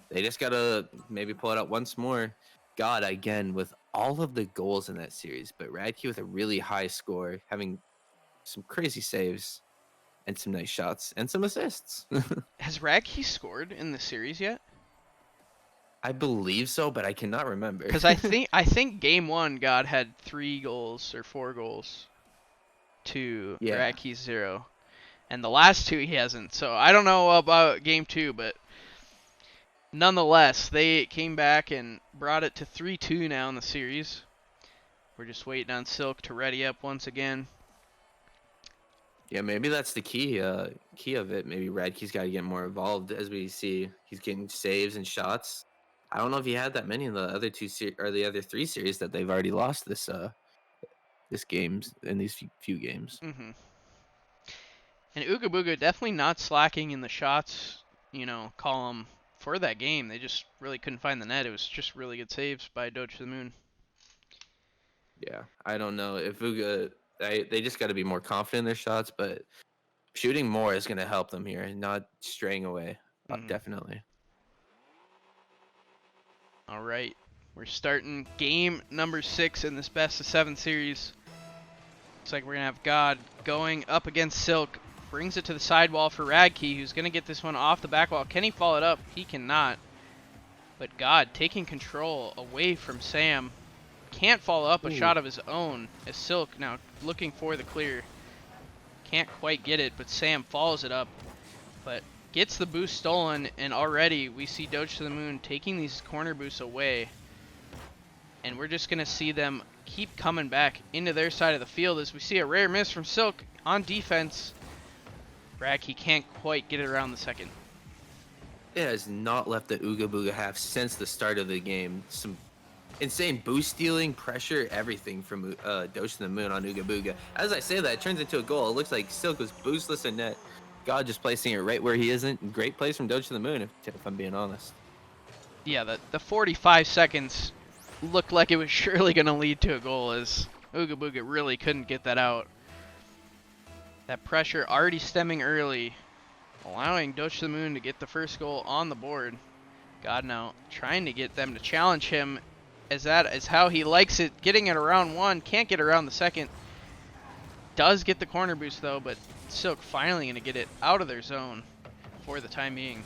They just got to maybe pull it out once more. God, again, with all of the goals in that series, but Radke with a really high score, having some crazy saves and some nice shots and some assists. Has Radke scored in the series yet? I believe so, but I cannot remember. Because I think game 1 God had 3 goals or 4 goals to Yeah. Radke's 0. And the last 2 he hasn't. So I don't know about game 2, but nonetheless, they came back and brought it to 3-2 now in the series. We're just waiting on Silk to ready up once again. Yeah, maybe that's the key of it. Maybe Radke's got to get more involved. As we see, he's getting saves and shots. I don't know if he had that many in the other or the other 3 series that they've already lost this games in these few games. Mm-hmm. And Ooga Booga definitely not slacking in the shots, column for that game. They just really couldn't find the net. It was just really good saves by Doge to the Moon. Yeah, I don't know if Uga. They just got to be more confident in their shots, but shooting more is going to help them here, not straying away. Mm-hmm. Definitely. All right, we're starting game number 6 in this best of 7 series. Looks like we're gonna have God going up against Silk. Brings it to the sidewall for Radke, who's gonna get this one off the back wall. Can he follow it up? He cannot. But God taking control away from Sam. Can't follow up a shot of his own as Silk now looking for the clear. Can't quite get it, but Sam follows it up. But gets the boost stolen, and already we see Doge to the Moon taking these corner boosts away. And we're just going to see them keep coming back into their side of the field as we see a rare miss from Silk on defense. Radke can't quite get it around the second. It has not left the Ooga Booga half since the start of the game. Some insane boost stealing, pressure, everything from Doge to the Moon on Ooga Booga. As I say that, it turns into a goal. It looks like Silk was boostless in net. God just placing it right where he isn't. Great place from Doge to the Moon, if I'm being honest. Yeah, the 45 seconds looked like it was surely going to lead to a goal as Ooga Booga really couldn't get that out. That pressure already stemming early, allowing Doge to the Moon to get the first goal on the board. God now trying to get them to challenge him, as that is how he likes it. Getting it around one, can't get around the second. Does get the corner boost though, but Silk finally going to get it out of their zone for the time being.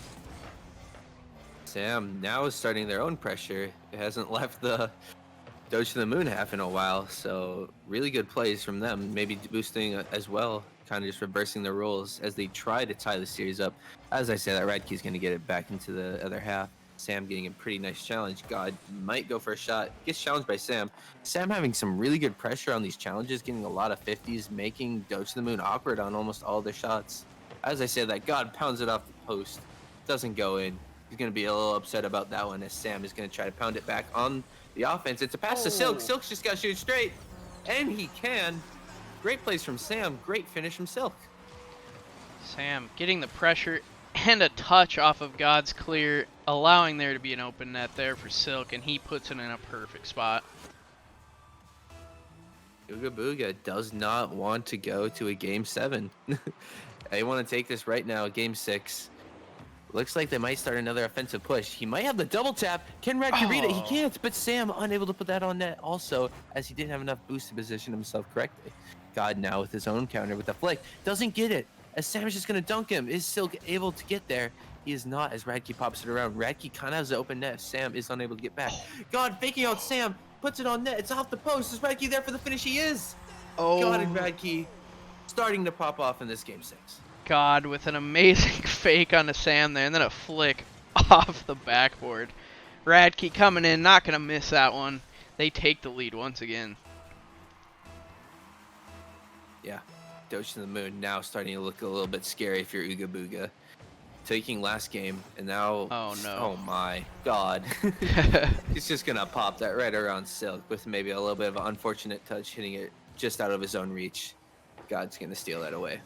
Sam now is starting their own pressure. It hasn't left the Doge to the Moon half in a while, so really good plays from them. Maybe boosting as well, kind of just reversing the roles as they try to tie the series up. As I say, that Radke's going to get it back into the other half. Sam getting a pretty nice challenge. God might go for a shot. Gets challenged by Sam. Sam having some really good pressure on these challenges, getting a lot of 50s, making Doge to the Moon awkward on almost all their shots. As I say that, God pounds it off the post. Doesn't go in. He's going to be a little upset about that one as Sam is going to try to pound it back on the offense. It's a pass to Silk. Silk's just got to shoot straight. And he can. Great plays from Sam. Great finish from Silk. Sam getting the pressure and a touch off of God's clear, allowing there to be an open net there for Silk, and he puts it in a perfect spot. Ooga Booga does not want to go to a game 7. They want to take this right now, game 6. Looks like they might start another offensive push. He might have the double tap. Can Radke read it? He can't, but Sam unable to put that on net also, as he didn't have enough boost to position himself correctly. God now with his own counter with the flick. Doesn't get it, as Sam is just going to dunk him. Is Silk able to get there? He is not, as Radke pops it around. Radke kind of has the open net. Sam is unable to get back. God faking out Sam. Puts it on net. It's off the post. Is Radke there for the finish? He is. God and Radke starting to pop off in this game 6. God with an amazing fake onto Sam there, and then a flick off the backboard. Radke coming in, not going to miss that one. They take the lead once again. Yeah, Doge to the Moon now starting to look a little bit scary if you're Ooga Booga. Taking last game, and now... Oh, no. Oh, my God. He's just going to pop that right around Silk with maybe a little bit of an unfortunate touch, hitting it just out of his own reach. God's going to steal that away.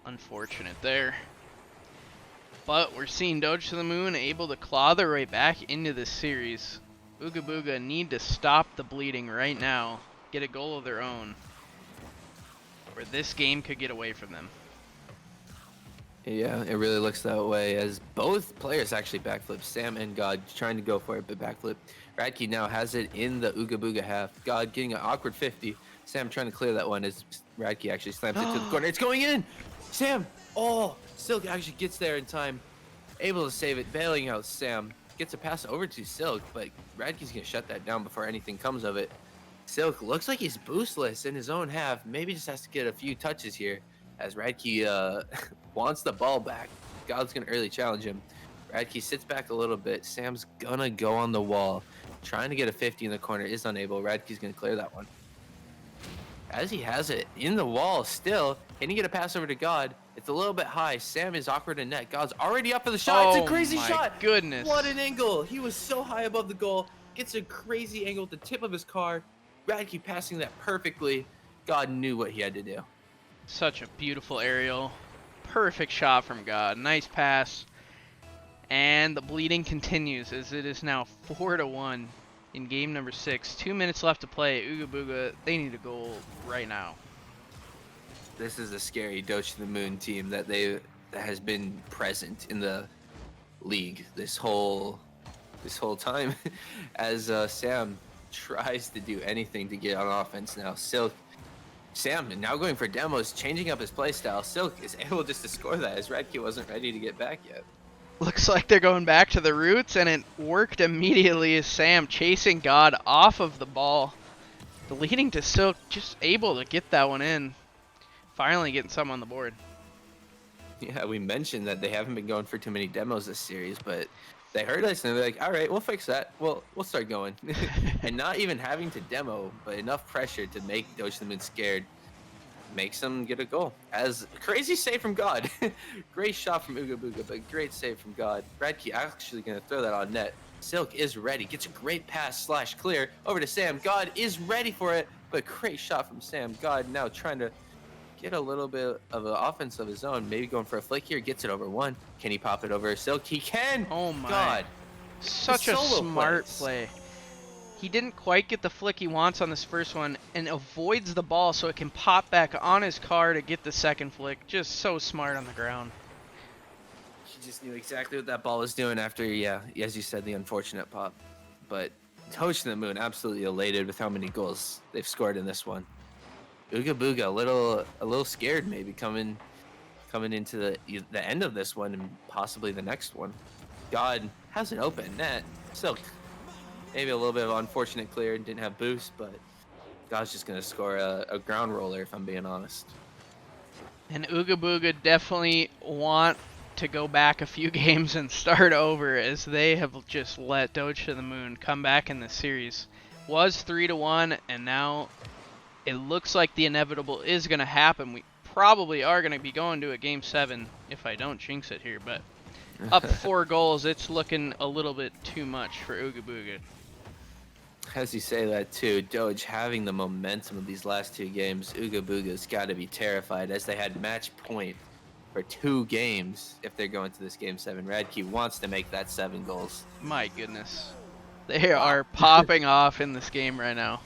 Unfortunate there. But we're seeing Doge to the Moon able to claw their way back into this series. Ooga Booga need to stop the bleeding right now. Get a goal of their own. Or this game could get away from them. Yeah, it really looks that way as both players actually backflip. Sam and God trying to go for it, but backflip. Radke now has it in the Ooga Booga half. God getting an awkward 50. Sam trying to clear that one as Radke actually slams it to the corner. It's going in! Sam! Oh! Silk actually gets there in time. Able to save it, bailing out Sam. gets a pass over to Silk, but Radke's gonna shut that down before anything comes of it. Silk looks like he's boostless in his own half. Maybe just has to get a few touches here as Radke wants the ball back. God's gonna early challenge him. Radke sits back a little bit. Sam's gonna go on the wall, trying to get a 50 in the corner. Is unable. Radke's gonna clear that one. As he has it in the wall still, can he get a pass over to God? It's a little bit high. Sam is awkward in net. God's already up for the shot. It's a crazy shot. Goodness. What an angle. He was so high above the goal. Gets a crazy angle at the tip of his car. Radke passing that perfectly. God knew what he had to do. Such a beautiful aerial. Perfect shot from God. Nice pass. And the bleeding continues as it is now 4-1 in game number 6. 2 minutes left to play. Ooga Booga, they need a goal right now. This is a scary Doge to the Moon team that has been present in the league this whole time as Sam tries to do anything to get on offense now. Sam now going for demos, changing up his play style. Silk is able just to score that as Radke wasn't ready to get back yet. Looks like they're going back to the roots, and it worked immediately as Sam chasing God off of the ball. Leading to Silk just able to get that one in. Finally getting some on the board. Yeah, we mentioned that they haven't been going for too many demos this series, but they heard us and they're like, all right, we'll fix that. We'll start going. And not even having to demo, but enough pressure to make Doge the Moon scared makes them get a goal. As crazy save from God. Great shot from Ooga Booga, but great save from God. Radke actually going to throw that on net. Silk is ready. Gets a great pass / clear over to Sam. God is ready for it, but great shot from Sam. God now trying to get a little bit of an offense of his own. Maybe going for a flick here. Gets it over one. Can he pop it over Silk? He can. Oh my. God. Such a smart play. He didn't quite get the flick he wants on this first one and avoids the ball so it can pop back on his car to get the second flick. Just so smart on the ground. He just knew exactly what that ball was doing after, yeah, as you said, the unfortunate pop. But Doge to the Moon absolutely elated with how many goals they've scored in this one. Ooga Booga a little scared maybe coming into the end of this one and possibly the next one. God has an open net. Silk maybe a little bit of unfortunate clear and didn't have boost, but God's just gonna score a ground roller if I'm being honest. And Ooga Booga definitely want to go back a few games and start over as they have just let Doge to the Moon come back in this series. Was 3-1 and now it looks like the inevitable is going to happen. We probably are going to be going to a game 7 if I don't jinx it here, but up 4 goals, it's looking a little bit too much for Ooga Booga. As you say that too, Doge having the momentum of these last 2 games, Ooga Booga's got to be terrified as they had match point for 2 games if they're going to this game 7. Radke wants to make that 7 goals. My goodness. They are popping off in this game right now.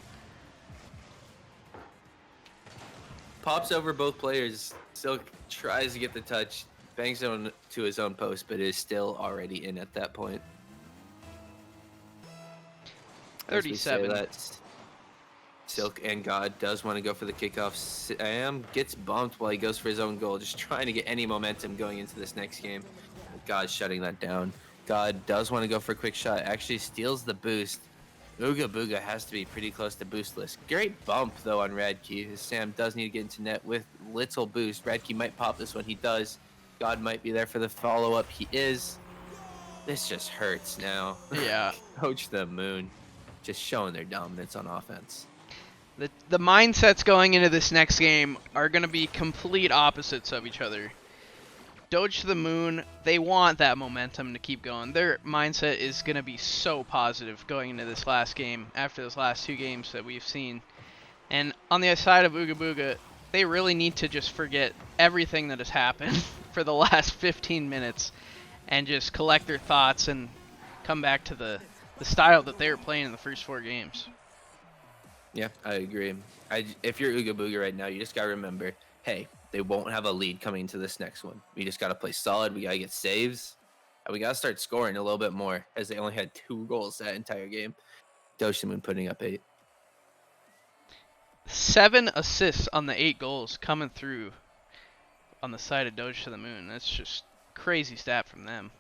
Pops over both players. Silk tries to get the touch, bangs it to his own post, but is still already in at that point. 37. Silk and God does want to go for the kickoff. Sam gets bumped while he goes for his own goal, just trying to get any momentum going into this next game. God's shutting that down. God does want to go for a quick shot, actually steals the boost. Ooga Booga has to be pretty close to boostless. Great bump, though, on Radke. Sam does need to get into net with little boost. Radke might pop this one. He does. God might be there for the follow-up. He is. This just hurts now. Yeah. Coach the Moon just showing their dominance on offense. The mindsets going into this next game are going to be complete opposites of each other. Doge to the Moon, they want that momentum to keep going. Their mindset is going to be so positive going into this last game after those last 2 games that we've seen. And on the other side of Ooga Booga, they really need to just forget everything that has happened for the last 15 minutes and just collect their thoughts and come back to the style that they were playing in the first 4 games. Yeah, I agree. If you're Ooga Booga right now, you just got to remember, hey, they won't have a lead coming into this next one. We just got to play solid. We got to get saves. And we got to start scoring a little bit more as they only had 2 goals that entire game. Doge to the Moon putting up 8. 7 assists on the 8 goals coming through on the side of Doge to the Moon. That's just crazy stat from them.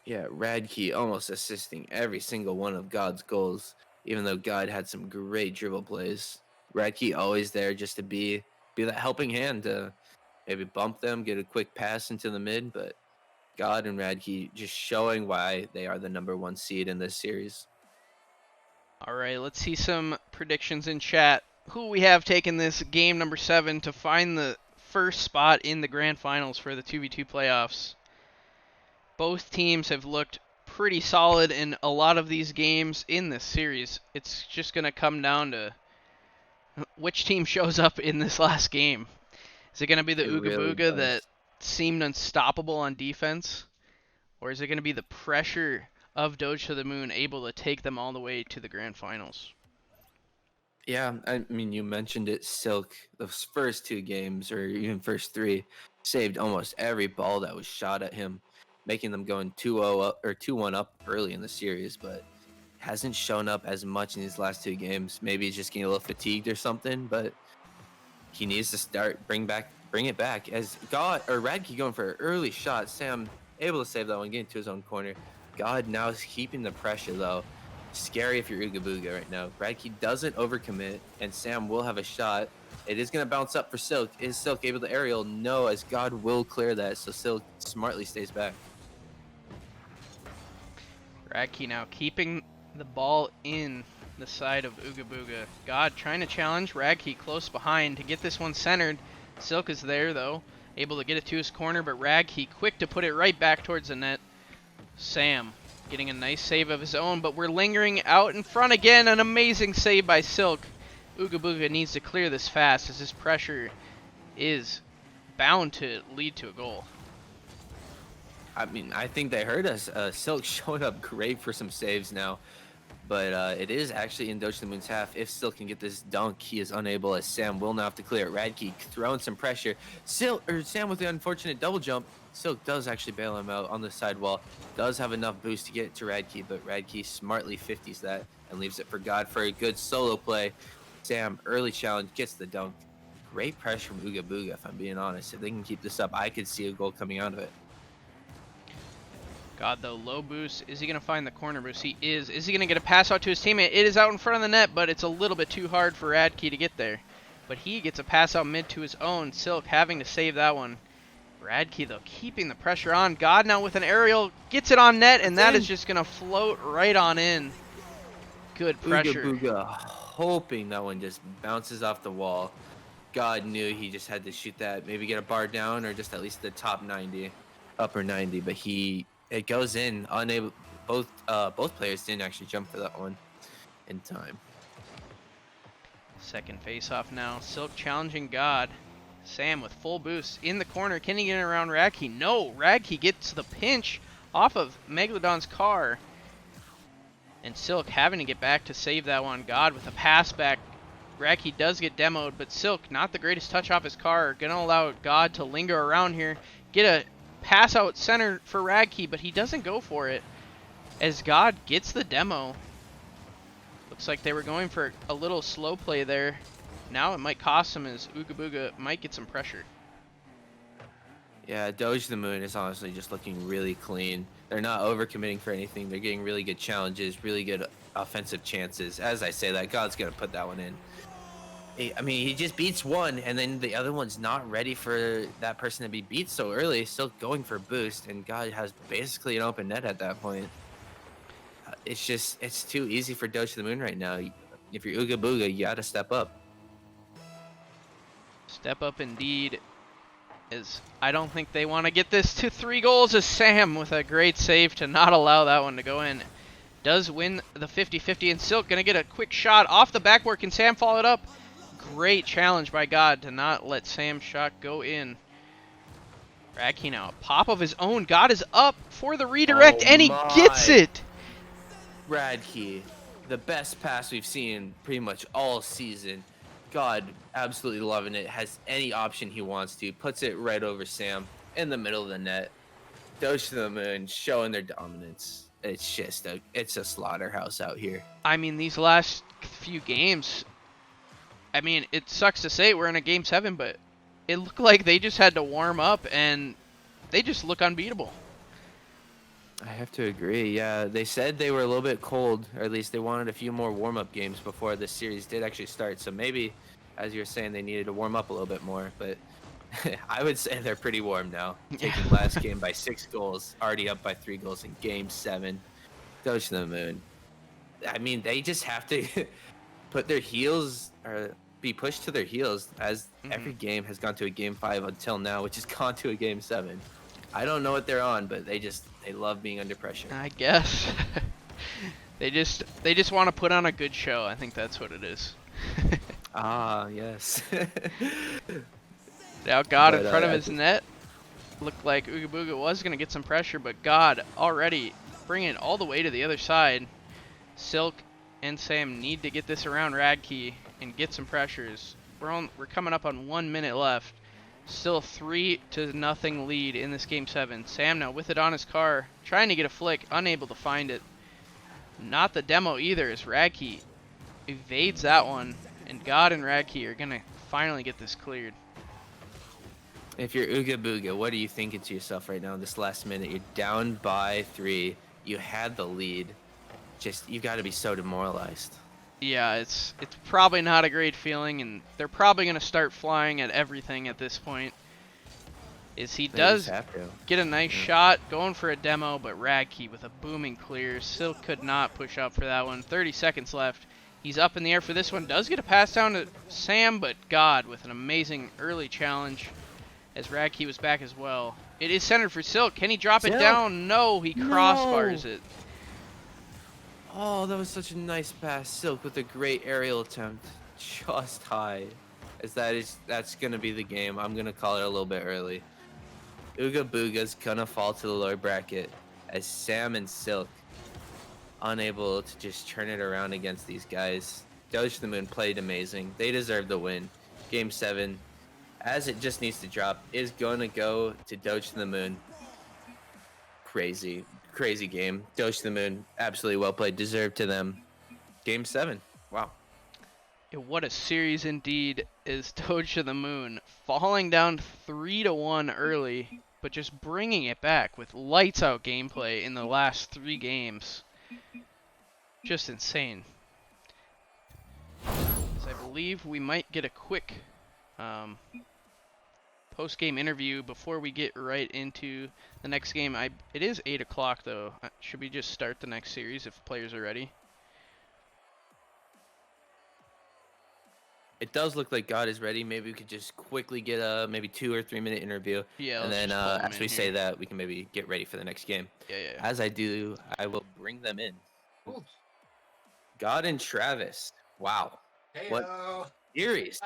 Yeah, Radke almost assisting every single one of God's goals, even though God had some great dribble plays. Radke always there just to be that helping hand to maybe bump them, get a quick pass into the mid, but God and Radke just showing why they are the #1 seed in this series. All right, let's see some predictions in chat. Who we have taking this game number 7 to find the first spot in the grand finals for the 2v2 playoffs. Both teams have looked pretty solid in a lot of these games in this series. It's just going to come down to which team shows up in this last game. Is it going to be the It Ooga really Booga that does. seemed unstoppable on defense? Or is it going to be the pressure of Doge to the Moon able to take them all the way to the grand finals? Yeah, I mean, you mentioned it, Silk, those first 2 games, or even first 3, saved almost every ball that was shot at him, making them going 2-0 up or 2-1 up early in the series, but hasn't shown up as much in these last 2 games. Maybe he's just getting a little fatigued or something, but he needs to bring it back. As God or Radke going for an early shot, Sam able to save that one, getting to his own corner. God now is keeping the pressure though. Scary if you're Ooga Booga right now. Radke doesn't overcommit, and Sam will have a shot. It is going to bounce up for Silk. Is Silk able to aerial? No, as God will clear that, so Silk smartly stays back. Radke now keeping the ball in the side of Ooga Booga. God trying to challenge. Radke close behind to get this one centered. Silk is there though, able to get it to his corner, but Radke quick to put it right back towards the net. Sam getting a nice save of his own, but we're lingering out in front again. An amazing save by Silk. Ooga Booga needs to clear this fast as his pressure is bound to lead to a goal. I mean, I think they heard us. Silk showing up great for some saves now. But it is actually in Doge to the Moon's half. If Silk can get this dunk, he is unable, as Sam will now have to clear it. Radke throwing some pressure. Sam with the unfortunate double jump. Silk does actually bail him out on the sidewall. Does have enough boost to get it to Radke, but Radke smartly 50s that and leaves it for God for a good solo play. Sam, early challenge, gets the dunk. Great pressure from Ooga Booga, if I'm being honest. If they can keep this up, I could see a goal coming out of it. God, though, low boost. Is he going to find the corner boost? He is. Is he going to get a pass out to his teammate? It is out in front of the net, but it's a little bit too hard for Radke to get there. But he gets a pass out mid to his own. Silk having to save that one. Radke, though, keeping the pressure on. God now with an aerial. Gets it on net, and that is just going to float right on in. Good pressure. Ooga Booga hoping that one just bounces off the wall. God knew he just had to shoot that, maybe get a bar down or just at least the top 90, upper 90. But it goes in, unable. Both players didn't actually jump for that one in time. Second face-off now. Silk challenging God. Sam with full boost in the corner. Can he get around Radke? No, Radke gets the pinch off of Ssmegladon's car. And Silk having to get back to save that one. God with a pass back. Radke does get demoed, but Silk, not the greatest touch off his car. Gonna allow God to linger around here. Get a pass out center for Radke, but he doesn't go for it. As God gets the demo. Looks like they were going for a little slow play there. Now it might cost him as Ooga Booga might get some pressure. Yeah, Doge the Moon is honestly just looking really clean. They're not overcommitting for anything. They're getting really good challenges, really good offensive chances. As I say that, God's going to put that one in. I mean, he just beats one, and then the other one's not ready for that person to be beat so early. Still going for a boost, and God has basically an open net at that point. It's too easy for Doge the Moon right now. If you're Ooga Booga, you got to step up. Step up indeed. As I don't think they want to get this to 3 goals, as Sam with a great save to not allow that one to go in. Does win the 50-50, and Silk gonna get a quick shot off the backboard. Can Sam follow it up? Great challenge by God to not let Sam's shot go in. Radke now, a pop of his own. God is up for the redirect, and he gets it! Radke, the best pass we've seen pretty much all season. God, absolutely loving it. Has any option he wants to. Puts it right over Sam in the middle of the net. Doge to the Moon showing their dominance. It's a slaughterhouse out here. I mean, these last few games, I mean, it sucks to say we're in a Game 7, but it looked like they just had to warm up, and they just look unbeatable. I have to agree. Yeah, they said they were a little bit cold, or at least they wanted a few more warm-up games before the series did actually start. So maybe, as you're saying, they needed to warm up a little bit more. But I would say they're pretty warm now, Yeah. taking last game by 6 goals, already up by 3 goals in Game 7. Doge to the moon. I mean, they just have to put their heels or be pushed to their heels as hmm every game has gone to a Game 5 until now, which has gone to a Game 7. I don't know what they're on, but they love being under pressure. I guess. They just want to put on a good show. I think that's what it is. Ah, yes. Now God in but front of at his net. Looked like Ooga Booga was going to get some pressure, but God already bringing it all the way to the other side. Silk and Sam need to get this around Radke and get some pressures. We're coming up on 1 minute left. Still 3-0 lead in this game 7. Sam now with it on his car, trying to get a flick, unable to find it. Not the demo either, as Radke evades that one, and God and Radke are gonna finally get this cleared. if you're Ooga Booga, what are you thinking to yourself right now in this last minute? You're down by 3. You had the lead. Just you got to be so demoralized. Yeah, it's probably not a great feeling, and they're probably gonna start flying at everything at this point. Is he They just does have to. get a nice Yeah. shot, going for a demo, but Radke with a booming clear. Silk could not push up for that one. 30 seconds left. He's up in the air for this one. Does get a pass down to Sam, but God with an amazing early challenge as Radke was back as well. It is centered for Silk. Can he drop it Silk! down? No, he No! crossbars it. Oh, that was such a nice pass. Silk with a great aerial attempt. Just high. That's gonna be the game. I'm gonna call it a little bit early. Ooga Booga's gonna fall to the lower bracket as Sam and Silk unable to just turn it around against these guys. Doge to the Moon played amazing. They deserve the win. Game 7, as it just needs to drop, is going to go to Doge to the Moon. Crazy, crazy game. Doge to the Moon, absolutely well played. Deserved to them. Game 7. Wow. Yeah, what a series indeed is Doge to the Moon, falling down 3-1 early, but just bringing it back with lights out gameplay in the last 3 games. Just insane. As I believe we might get a quick um, post-game interview before we get right into the next game. It is 8 o'clock though. Should we just start the next series if players are ready? It does look like God is ready. Maybe we could just quickly get a maybe 2 or 3 minute interview, Yeah, and let's then just pull them as in we say here. that, we can maybe get ready for the next game. Yeah, yeah. As I do, I will bring them in. God and Travis. Wow. What Heyo. series?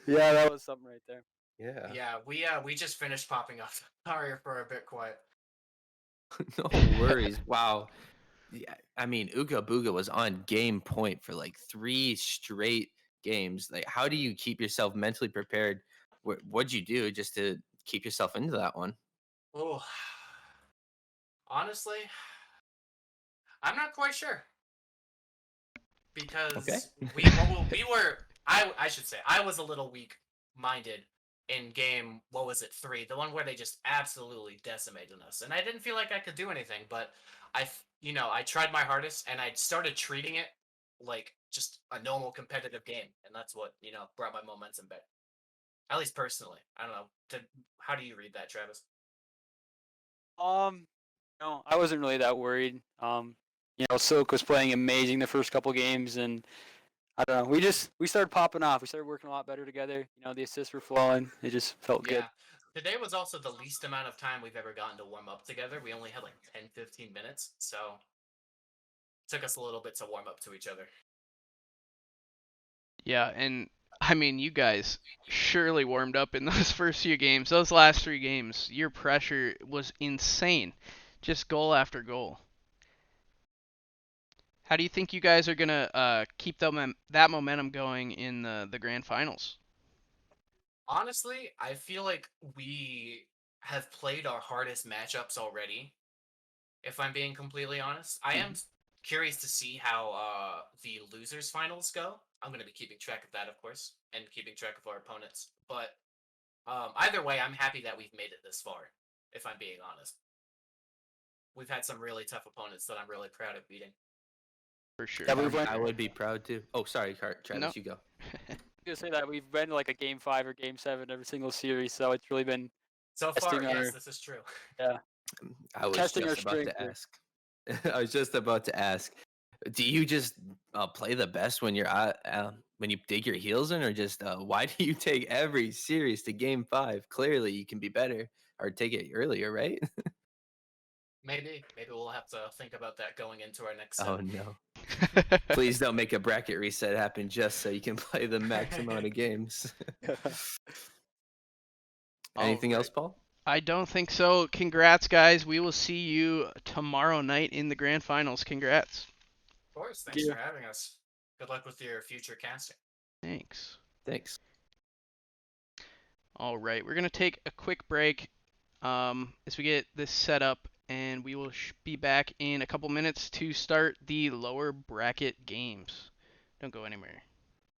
Yeah, that was something right there. Yeah. Yeah, we just finished popping off. Sorry for a bit quiet. No worries. Wow. Yeah, I mean, Ooga Booga was on game point for like 3 straight games. Like, how do you keep yourself mentally prepared? What'd you do just to keep yourself into that one? Oh, honestly, I'm not quite sure Okay. because we were I should say I was a little weak minded in game, what was it, 3, the one where they just absolutely decimated us, and I didn't feel like I could do anything, but I tried my hardest, and I started treating it like just a normal competitive game, and that's what brought my momentum back. At least personally, I don't know. How do you read that, Travis? Um, no, I wasn't really that worried. Silk was playing amazing the first couple games, and I don't know. We started popping off. We started working a lot better together. The assists were flowing. It just felt good. Yeah. Today was also the least amount of time we've ever gotten to warm up together. We only had like 10, 15 minutes, so it took us a little bit to warm up to each other. Yeah, and I mean, you guys surely warmed up in those first few games. Those last 3 games, your pressure was insane. Just goal after goal. How do you think you guys are going to keep that momentum going in the grand finals? Honestly, I feel like we have played our hardest matchups already, if I'm being completely honest. I am Mhm. curious to see how the losers finals go. I'm going to be keeping track of that, of course, and keeping track of our opponents. But either way, I'm happy that we've made it this far. if I'm being honest. We've had some really tough opponents that I'm really proud of beating. For sure. Yeah, we've went. I would be proud to. Oh, sorry, Travis, No. you go. To say that we've been like a game 5 or game 7 every single series, so it's really been So far, testing yes, our this is true. I was testing our just about strength to here. ask. I was just about to ask. Do you just play the best when you're when you dig your heels in, or just why do you take every series to game 5? Clearly, you can be better or take it earlier, right? Maybe we'll have to think about that going into our next Oh set. no! Please don't make a bracket reset happen just so you can play the max amount of games. Anything else, Alright. Paul? I don't think so. Congrats, guys. We will see you tomorrow night in the grand finals. Congrats. Of course, Thank thanks you. for having us. Good luck with your future casting. Thanks. Thanks. All right, we're gonna take a quick break as we get this set up, and we will be back in a couple minutes to start the lower bracket games. Don't go anywhere.